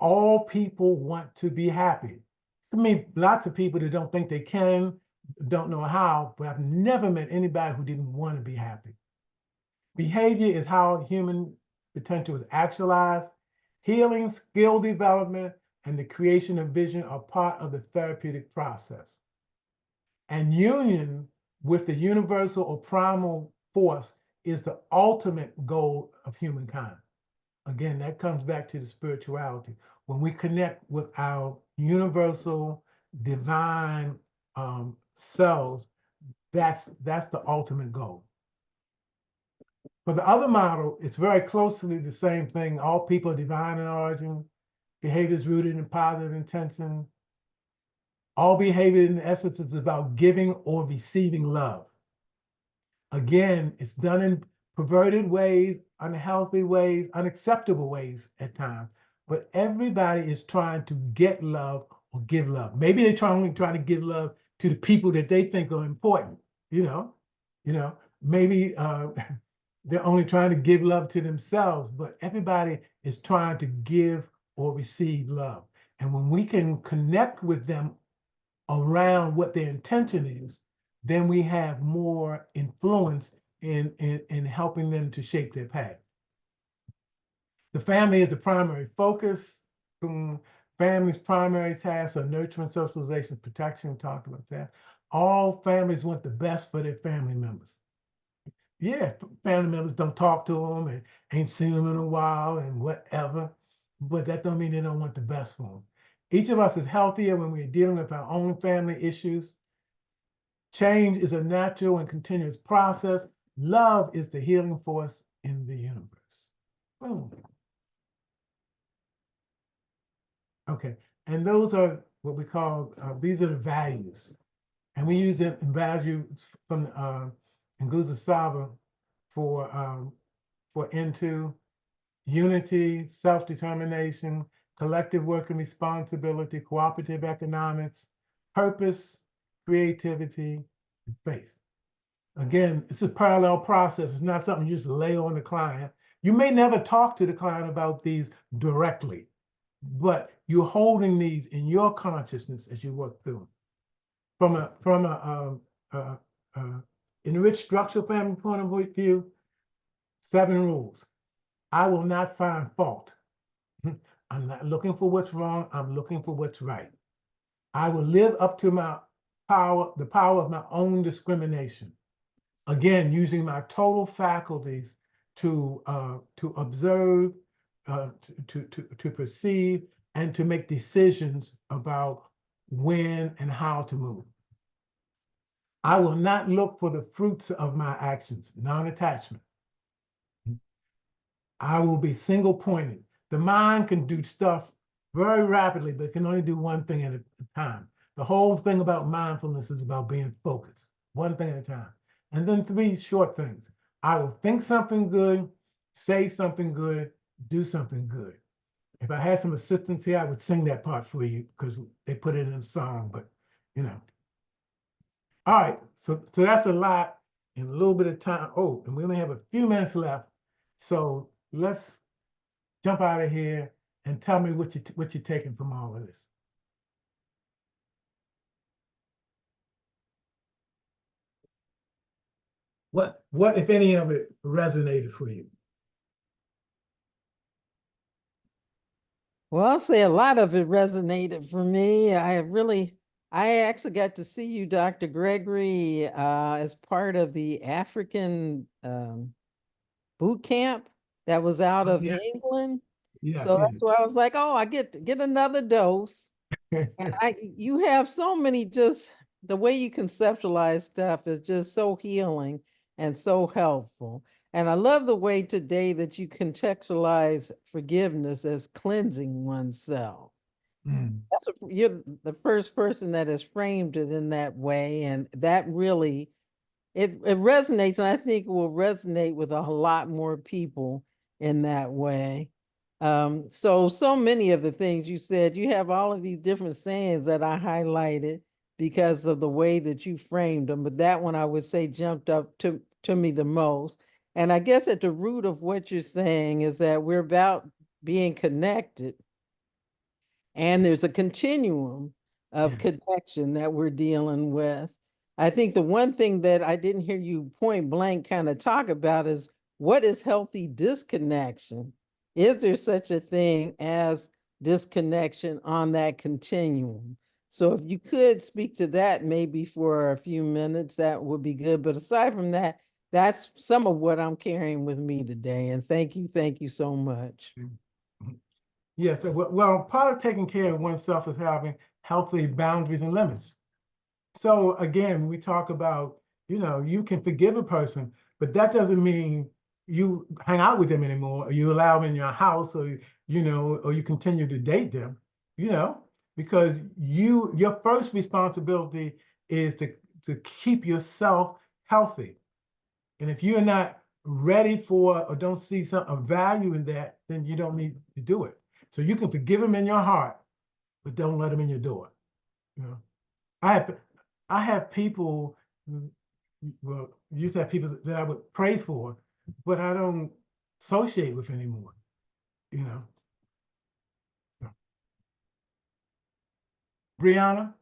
All people want to be happy. I mean, lots of people that don't think they can, don't know how, but I've never met anybody who didn't want to be happy. Behavior is how human potential is actualized. Healing, skill development, and the creation of vision are part of the therapeutic process. And union with the universal or primal force is the ultimate goal of humankind. Again, that comes back to the spirituality. When we connect with our universal divine selves, That's the ultimate goal. For the other model, it's very closely the same thing. All people are divine in origin, behaviors rooted in positive intention. All behavior in essence is about giving or receiving love. Again, it's done in perverted ways, unhealthy ways, unacceptable ways at times. But everybody is trying to get love or give love. Maybe they're trying to give love to the people that they think are important. Maybe they're only trying to give love to themselves, but everybody is trying to give or receive love. And when we can connect with them around what their intention is, then we have more influence in helping them to shape their path. The family is the primary focus. Family's primary tasks are nurturing, socialization, protection. Talked about that. All families want the best for their family members. Yeah, family members don't talk to them and ain't seen them in a while and whatever, but that don't mean they don't want the best for them. Each of us is healthier when we're dealing with our own family issues. Change is a natural and continuous process. Love is the healing force in the universe. Boom. Okay, and those are what we call, these are the values. And we use it in values from Nguza Saba for into unity, self-determination, collective work and responsibility, cooperative economics, purpose, creativity, and faith. Again, it's a parallel process. It's not something you just lay on the client. You may never talk to the client about these directly, but you're holding these in your consciousness as you work through them. From a enriched structural family point of view, 7 rules. I will not find fault. I'm not looking for what's wrong. I'm looking for what's right. I will live up to my power, the power of my own discrimination. Again, using my total faculties to observe, to perceive, and to make decisions about when and how to move. I will not look for the fruits of my actions, non-attachment. I will be single-pointed. The mind can do stuff very rapidly, but it can only do one thing at a time. The whole thing about mindfulness is about being focused, one thing at a time. And then 3 short things. I will think something good, say something good, do something good. If I had some assistance here, I would sing that part for you because they put it in a song, but All right, so that's a lot in a little bit of time. Oh, and we only have a few minutes left. So let's jump out of here and tell me what you're taking from all of this. What if any of it resonated for you? Well, I'll say a lot of it resonated for me. I actually got to see you, Dr. Gregory, as part of the African boot camp that was out of England. Yes, So that's why I was like, oh, I get another dose. And you have so many, just the way you conceptualize stuff is just so healing and so helpful. And I love the way today that you contextualize forgiveness as cleansing oneself. You're the first person that has framed it in that way. And that really, it resonates. And I think it will resonate with a lot more people in that way. So many of the things you said, you have all of these different sayings that I highlighted because of the way that you framed them. But that one I would say jumped up to me the most. And I guess at the root of what you're saying is that we're about being connected. And there's a continuum of connection that we're dealing with. I think the one thing that I didn't hear you point blank kind of talk about is what is healthy disconnection? Is there such a thing as disconnection on that continuum? So if you could speak to that maybe for a few minutes, that would be good. But aside from that, that's some of what I'm carrying with me today. And thank you so much. Yes, well, part of taking care of oneself is having healthy boundaries and limits. So again, we talk about, You know, you can forgive a person, but that doesn't mean you hang out with them anymore, or you allow them in your house, or you know, or you continue to date them, you know, because your first responsibility is to keep yourself healthy. And if you're not ready for or don't see a value in that, then you don't need to do it. So you can forgive them in your heart, but don't let them in your door. You know, I have people, well, used to have people that I would pray for, but I don't associate with anymore. You know, Brianna.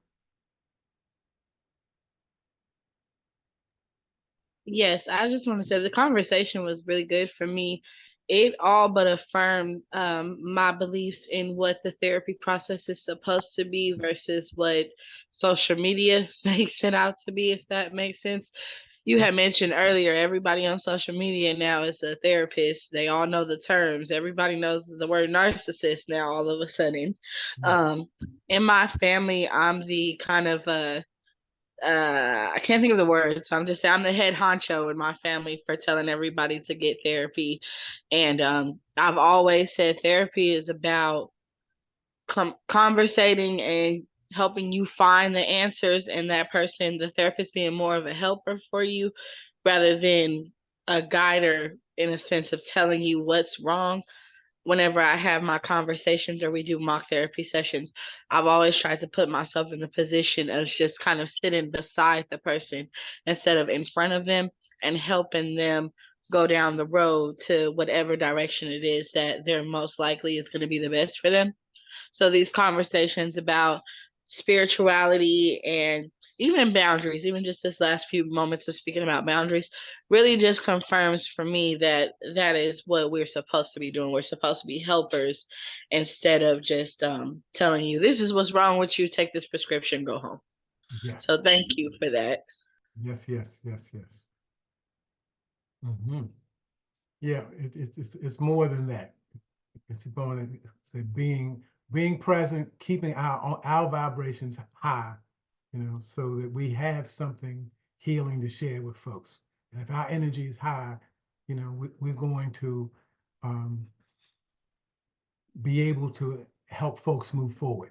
Yes, I just want to say the conversation was really good for me. It all but affirmed my beliefs in what the therapy process is supposed to be versus what social media makes it out to be, if that makes sense. You had mentioned earlier, everybody on social media now is a therapist. They all know the terms. Everybody knows the word narcissist now all of a sudden. Um, in my family, I'm the kind of I can't think of the word, so I'm just saying I'm the head honcho in my family for telling everybody to get therapy. And I've always said therapy is about conversating and helping you find the answers, and that person, the therapist, being more of a helper for you rather than a guider in a sense of telling you what's wrong. Whenever I have my conversations or we do mock therapy sessions, I've always tried to put myself in the position of just kind of sitting beside the person instead of in front of them and helping them go down the road to whatever direction it is that they're most likely is going to be the best for them. So these conversations about spirituality and even boundaries, even just this last few moments of speaking about boundaries, really just confirms for me that that is what we're supposed to be doing. We're supposed to be helpers instead of just telling you, this is what's wrong with you, take this prescription, go home. Yes. So thank you for that. Yes. Yes. Yes. Yes. Yeah. It's more than that. It's going to being present, keeping our vibrations high, you know, so that we have something healing to share with folks. And if our energy is high, you know, we're going to be able to help folks move forward.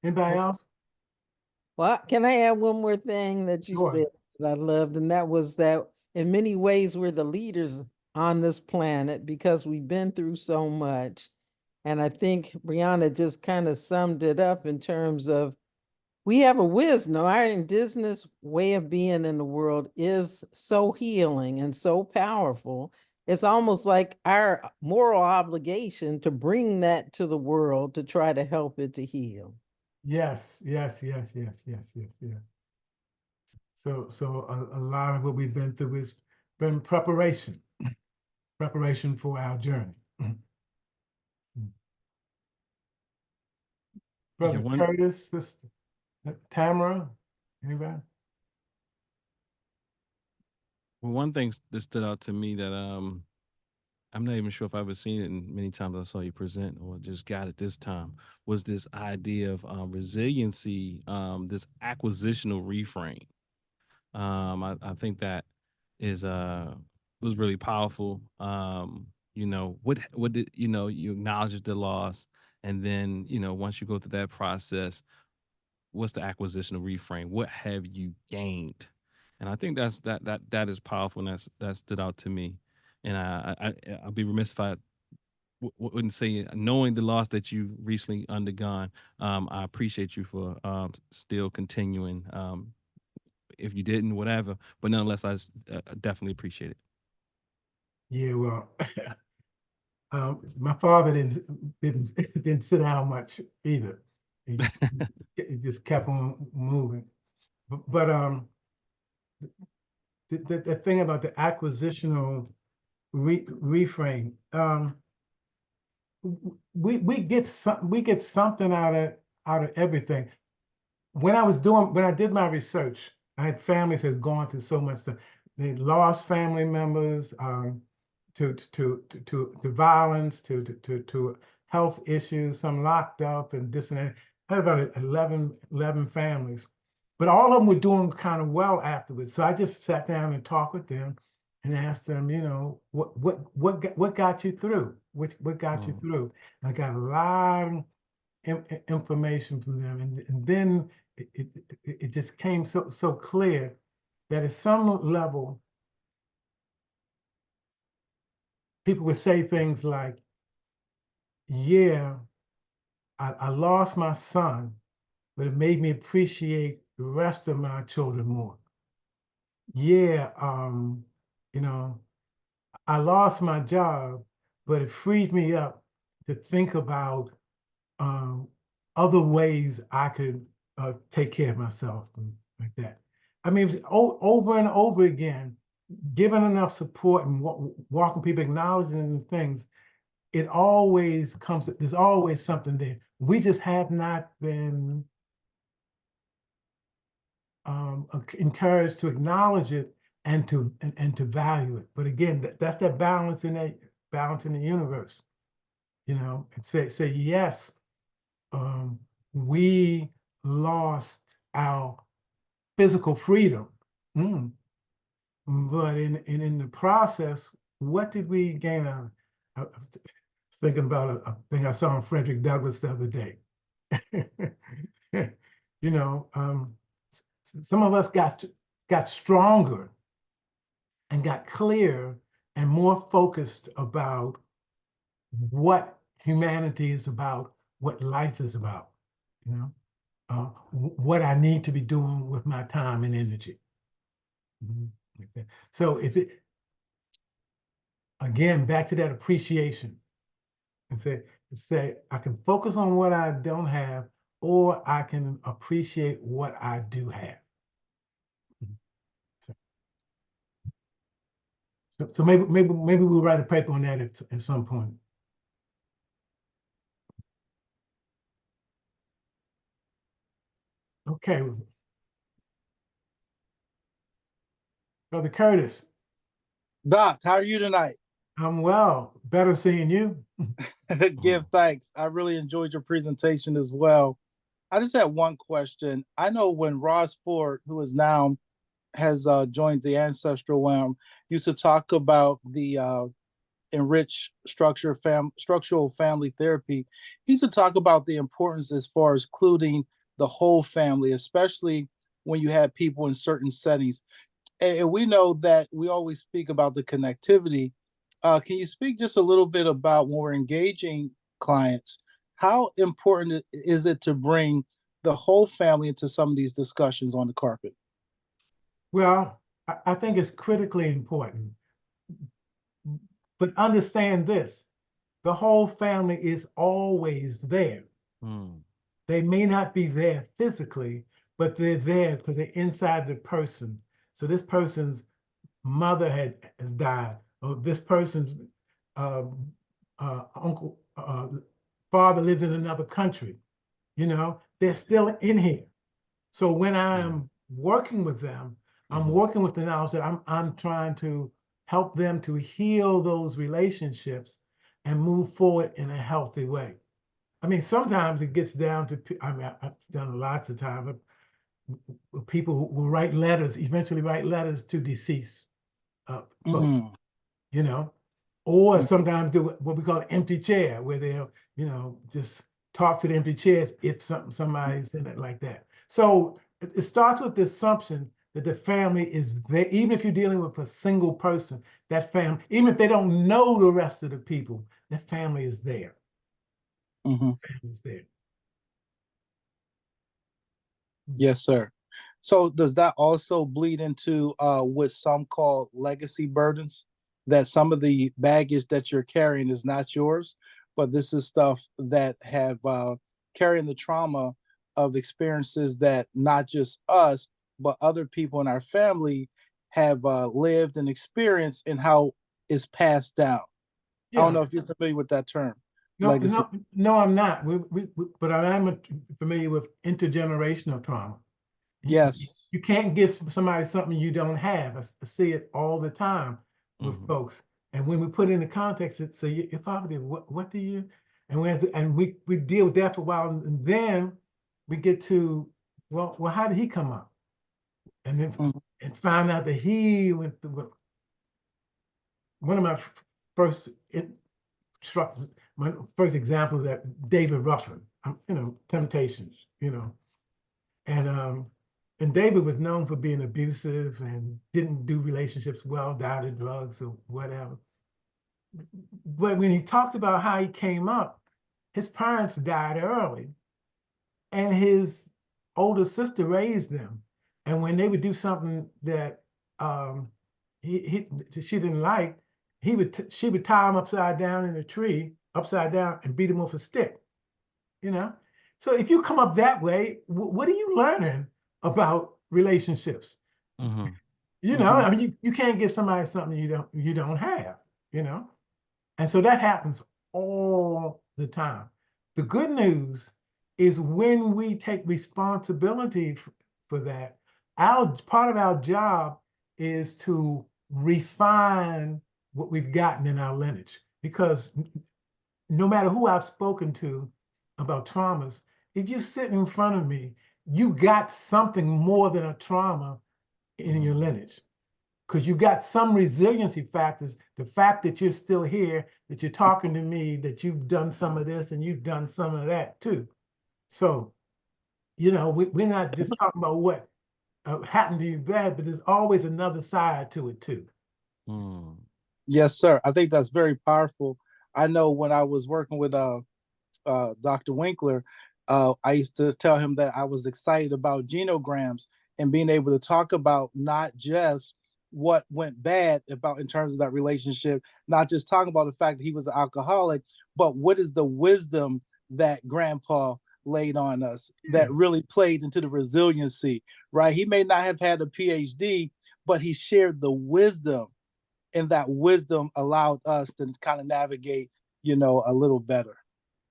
Anybody else? Well, can I add one more thing that you Sure. said that I loved? And that was that in many ways, we're the leaders on this planet because we've been through so much. And I think Brianna just kind of summed it up in terms of we have a wisdom. Our indigenous way of being in the world is so healing and so powerful. It's almost like our moral obligation to bring that to the world to try to help it to heal. Yes, yes, yes, yes, yes, yes, yes. So a lot of what we've been through has been preparation for our journey. Yeah, Brother Curtis, Sister Tamara, anybody? one thing that stood out to me that I'm not even sure if I've ever seen it, and many times I saw you present or just got it this time, was this idea of resiliency, this acquisitional reframe. I think that is was really powerful. You know, what did you know, you acknowledge the loss, and then, you know, once you go through that process, what's the acquisitional reframe? What have you gained? And I think that is powerful, and that stood out to me. And I'll be remiss if I wouldn't say, knowing the loss that you've recently undergone. I appreciate you for still continuing. If you didn't, whatever, but nonetheless, definitely appreciate it. Yeah, well, my father didn't sit down much either. He just kept on moving. But the thing about the acquisitional reframe, we get something out of everything. When I did my research, I had families that had gone through so much stuff. They lost family members to violence, to health issues, some locked up and this and that. I had about 11 families. but all of them were doing kind of well afterwards. So I just sat down and talked with them and asked them, you know, what got you through? What got you through? And I got a lot of information from them, and then it just came so clear that at some level, people would say things like, yeah, I lost my son, but it made me appreciate the rest of my children more. Yeah, you know, I lost my job, but it freed me up to think about um, other ways I could take care of myself and like that. I mean, it was over and over again, giving enough support and walking people, acknowledging the things. It always comes, there's always something there. We just have not been encouraged to acknowledge it and to value it. But again, that's that balance in the universe, you know, and say yes, we lost our physical freedom. But in the process, what did we gain out of it? I was thinking about a thing I saw on Frederick Douglass the other day. You know, some of us got stronger and got clear and more focused about what humanity is about, what life is about, you know, what I need to be doing with my time and energy. So if it, again, back to that appreciation, and say, I can focus on what I don't have, or I can appreciate what I do have. So maybe we'll write a paper on that at some point. Okay. Brother Curtis. Doc, how are you tonight? I'm well. Better seeing you. Give thanks. I really enjoyed your presentation as well. I just had one question. I know when Ross Ford, who is now has joined the ancestral realm, used to talk about the enriched structural family therapy. He used to talk about the importance as far as including the whole family, especially when you have people in certain settings. And we know that we always speak about the connectivity. Can you speak just a little bit about when we're engaging clients, how important is it to bring the whole family into some of these discussions on the carpet? Well, I think it's critically important. But understand this, the whole family is always there. They may not be there physically, but they're there because they're inside the person. So this person's mother has died, or this person's uncle, father lives in another country. You know, they're still in here. So when I'm working with them, I'm working with the knowledge that I'm trying to help them to heal those relationships and move forward in a healthy way. I mean, sometimes it gets down to, I mean, I've done lots of times, people who will write letters, eventually write letters to deceased folks, you know, or sometimes do what we call an empty chair, where they'll, you know, just talk to the empty chairs if somebody's in it like that. So it starts with the assumption that the family is there, even if you're dealing with a single person, that family, even if they don't know the rest of the people, that family is there. Family is there. Yes, sir. So does that also bleed into what some call legacy burdens? That some of the baggage that you're carrying is not yours, but this is stuff that have carrying the trauma of experiences that not just us, but other people in our family have lived and experienced, and how it's passed down. I don't know if you're familiar with that term. Legacy. No, I'm not. But I am familiar with intergenerational trauma. Yes. You can't give somebody something you don't have. I see it all the time with folks. And when we put it in the context, it's so your father did what do you? And we deal with that for a while, and then we get to Well, how did he come up? And then Mhm. and found out that he went through one of my first instructors, my first examples that David Ruffin, Temptations, and David was known for being abusive and didn't do relationships well, died of drugs or whatever. But when he talked about how he came up, his parents died early, and his older sister raised them. And when they would do something that she didn't like, she would tie him upside down in a tree, upside down, and beat him with a stick. So if you come up that way, what are you learning about relationships? Mhm. I mean, you can't give somebody something you don't have. And so that happens all the time. The good news is when we take responsibility for that, part of our job is to refine what we've gotten in our lineage. Because no matter who I've spoken to about traumas, if you sit in front of me, you got something more than a trauma in your lineage, because you got some resiliency factors. The fact that you're still here, that you're talking to me, that you've done some of this and you've done some of that too. So, we're not just talking about what happened to you bad, but there's always another side to it too. Mm. Yes, sir. I think that's very powerful. I know when I was working with Dr. Winkler, I used to tell him that I was excited about genograms and being able to talk about not just what went bad about in terms of that relationship, not just talking about the fact that he was an alcoholic, but what is the wisdom that grandpa laid on us that really played into the resiliency, right? He may not have had a PhD, but he shared the wisdom, and that wisdom allowed us to kind of navigate, a little better.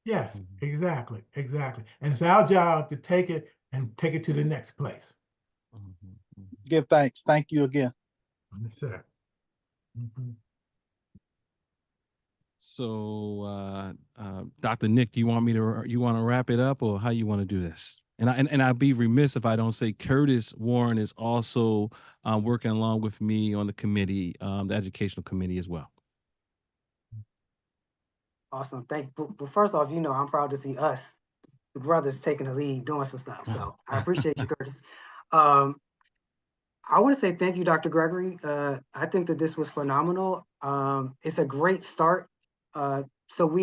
Yes, exactly. And it's our job to take it to the next place. Give thanks. Thank you again. Yes, sir. So, Dr. Nick, do you want to wrap it up, or how you want to do this? And I'd be remiss if I don't say Curtis Warren is also working along with me on the committee, the educational committee as well. Awesome. Thank you. But first off, I'm proud to see us, the brothers, taking the lead, doing some stuff. So I appreciate you, Curtis. I want to say thank you, Dr. Gregory. I think that this was phenomenal. It's a great start. So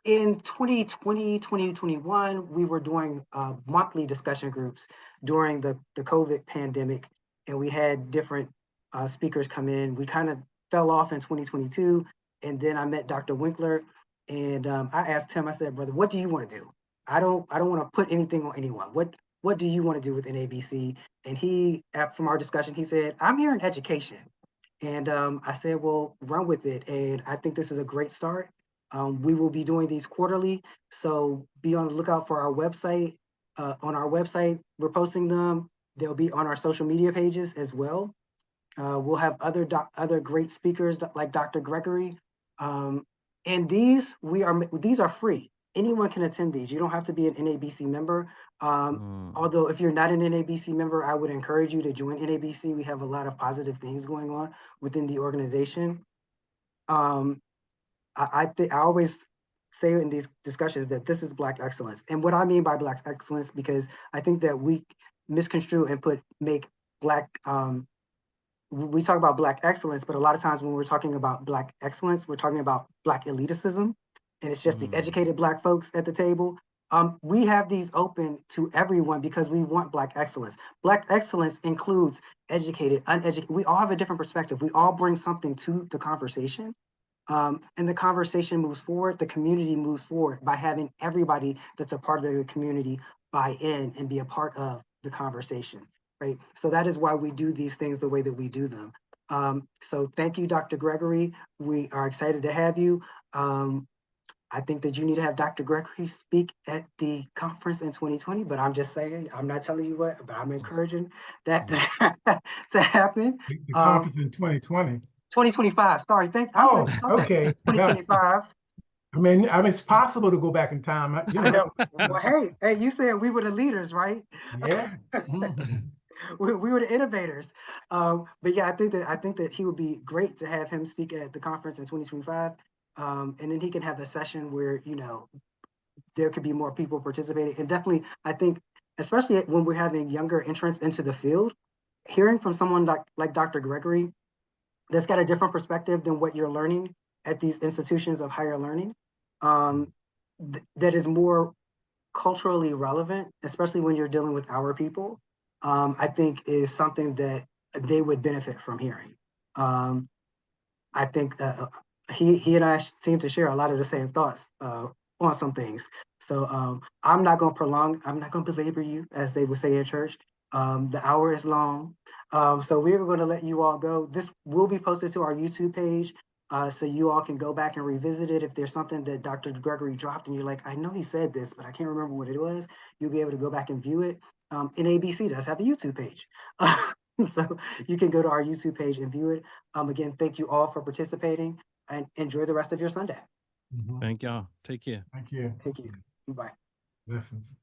in 2020, 2021, we were doing monthly discussion groups during the COVID pandemic, and we had different speakers come in. We kind of fell off in 2022, and then I met Dr. Winkler, and I asked him, I said, brother, what do you want to do? I don't want to put anything on anyone. What do you want to do with NABC? And he, from our discussion, he said, I'm here in education. And I said, well, run with it. And I think this is a great start. We will be doing these quarterly. So be on the lookout for our website. On our website, we're posting them. They'll be on our social media pages as well. We'll have other great speakers like Dr. Gregory. And these are free. Anyone can attend these. You don't have to be an NABC member. Although if you're not an NABC member, I would encourage you to join NABC. We have a lot of positive things going on within the organization. I always say in these discussions that this is Black excellence. And what I mean by Black excellence, because I think that we misconstrue and make Black, we talk about Black excellence, but a lot of times when we're talking about Black excellence, we're talking about Black elitism. And it's just the educated Black folks at the table. We have these open to everyone because we want Black excellence. Black excellence includes educated, uneducated. We all have a different perspective. We all bring something to the conversation. And the conversation moves forward. The community moves forward by having everybody that's a part of the community buy in and be a part of the conversation, right? So that is why we do these things the way that we do them. So thank you, Dr. Gregory. We are excited to have you. I think that you need to have Dr. Gregory speak at the conference in 2020, but I'm just saying, I'm not telling you what, but I'm encouraging that to happen. The conference in 2020. 2025, sorry, Okay. 2025. I mean, it's possible to go back in time. You I know. know. Well, hey, you said we were the leaders, right? Yeah. Mhm. We were the innovators. But yeah, I think that he would be great to have him speak at the conference in 2025. And then he can have a session where, you know, there could be more people participating. And definitely, I think, especially when we're having younger entrants into the field, hearing from someone like Dr. Gregory that's got a different perspective than what you're learning at these institutions of higher learning, that is more culturally relevant, especially when you're dealing with our people, I think is something that they would benefit from hearing. I think he and I seem to share a lot of the same thoughts on some things. So I'm not going to prolong, I'm not going to belabor you, as they would say in church. The hour is long. So we're going to let you all go. This will be posted to our YouTube page. So you all can go back and revisit it. If there's something that Dr. Gregory dropped and you're like, I know he said this, but I can't remember what it was, you'll be able to go back and view it. NABC does have a YouTube page. So you can go to our YouTube page and view it. Again, thank you all for participating and enjoy the rest of your Sunday. Mhm. Thank y'all. Take care. Thank you. Thank you. Bye. Blessings.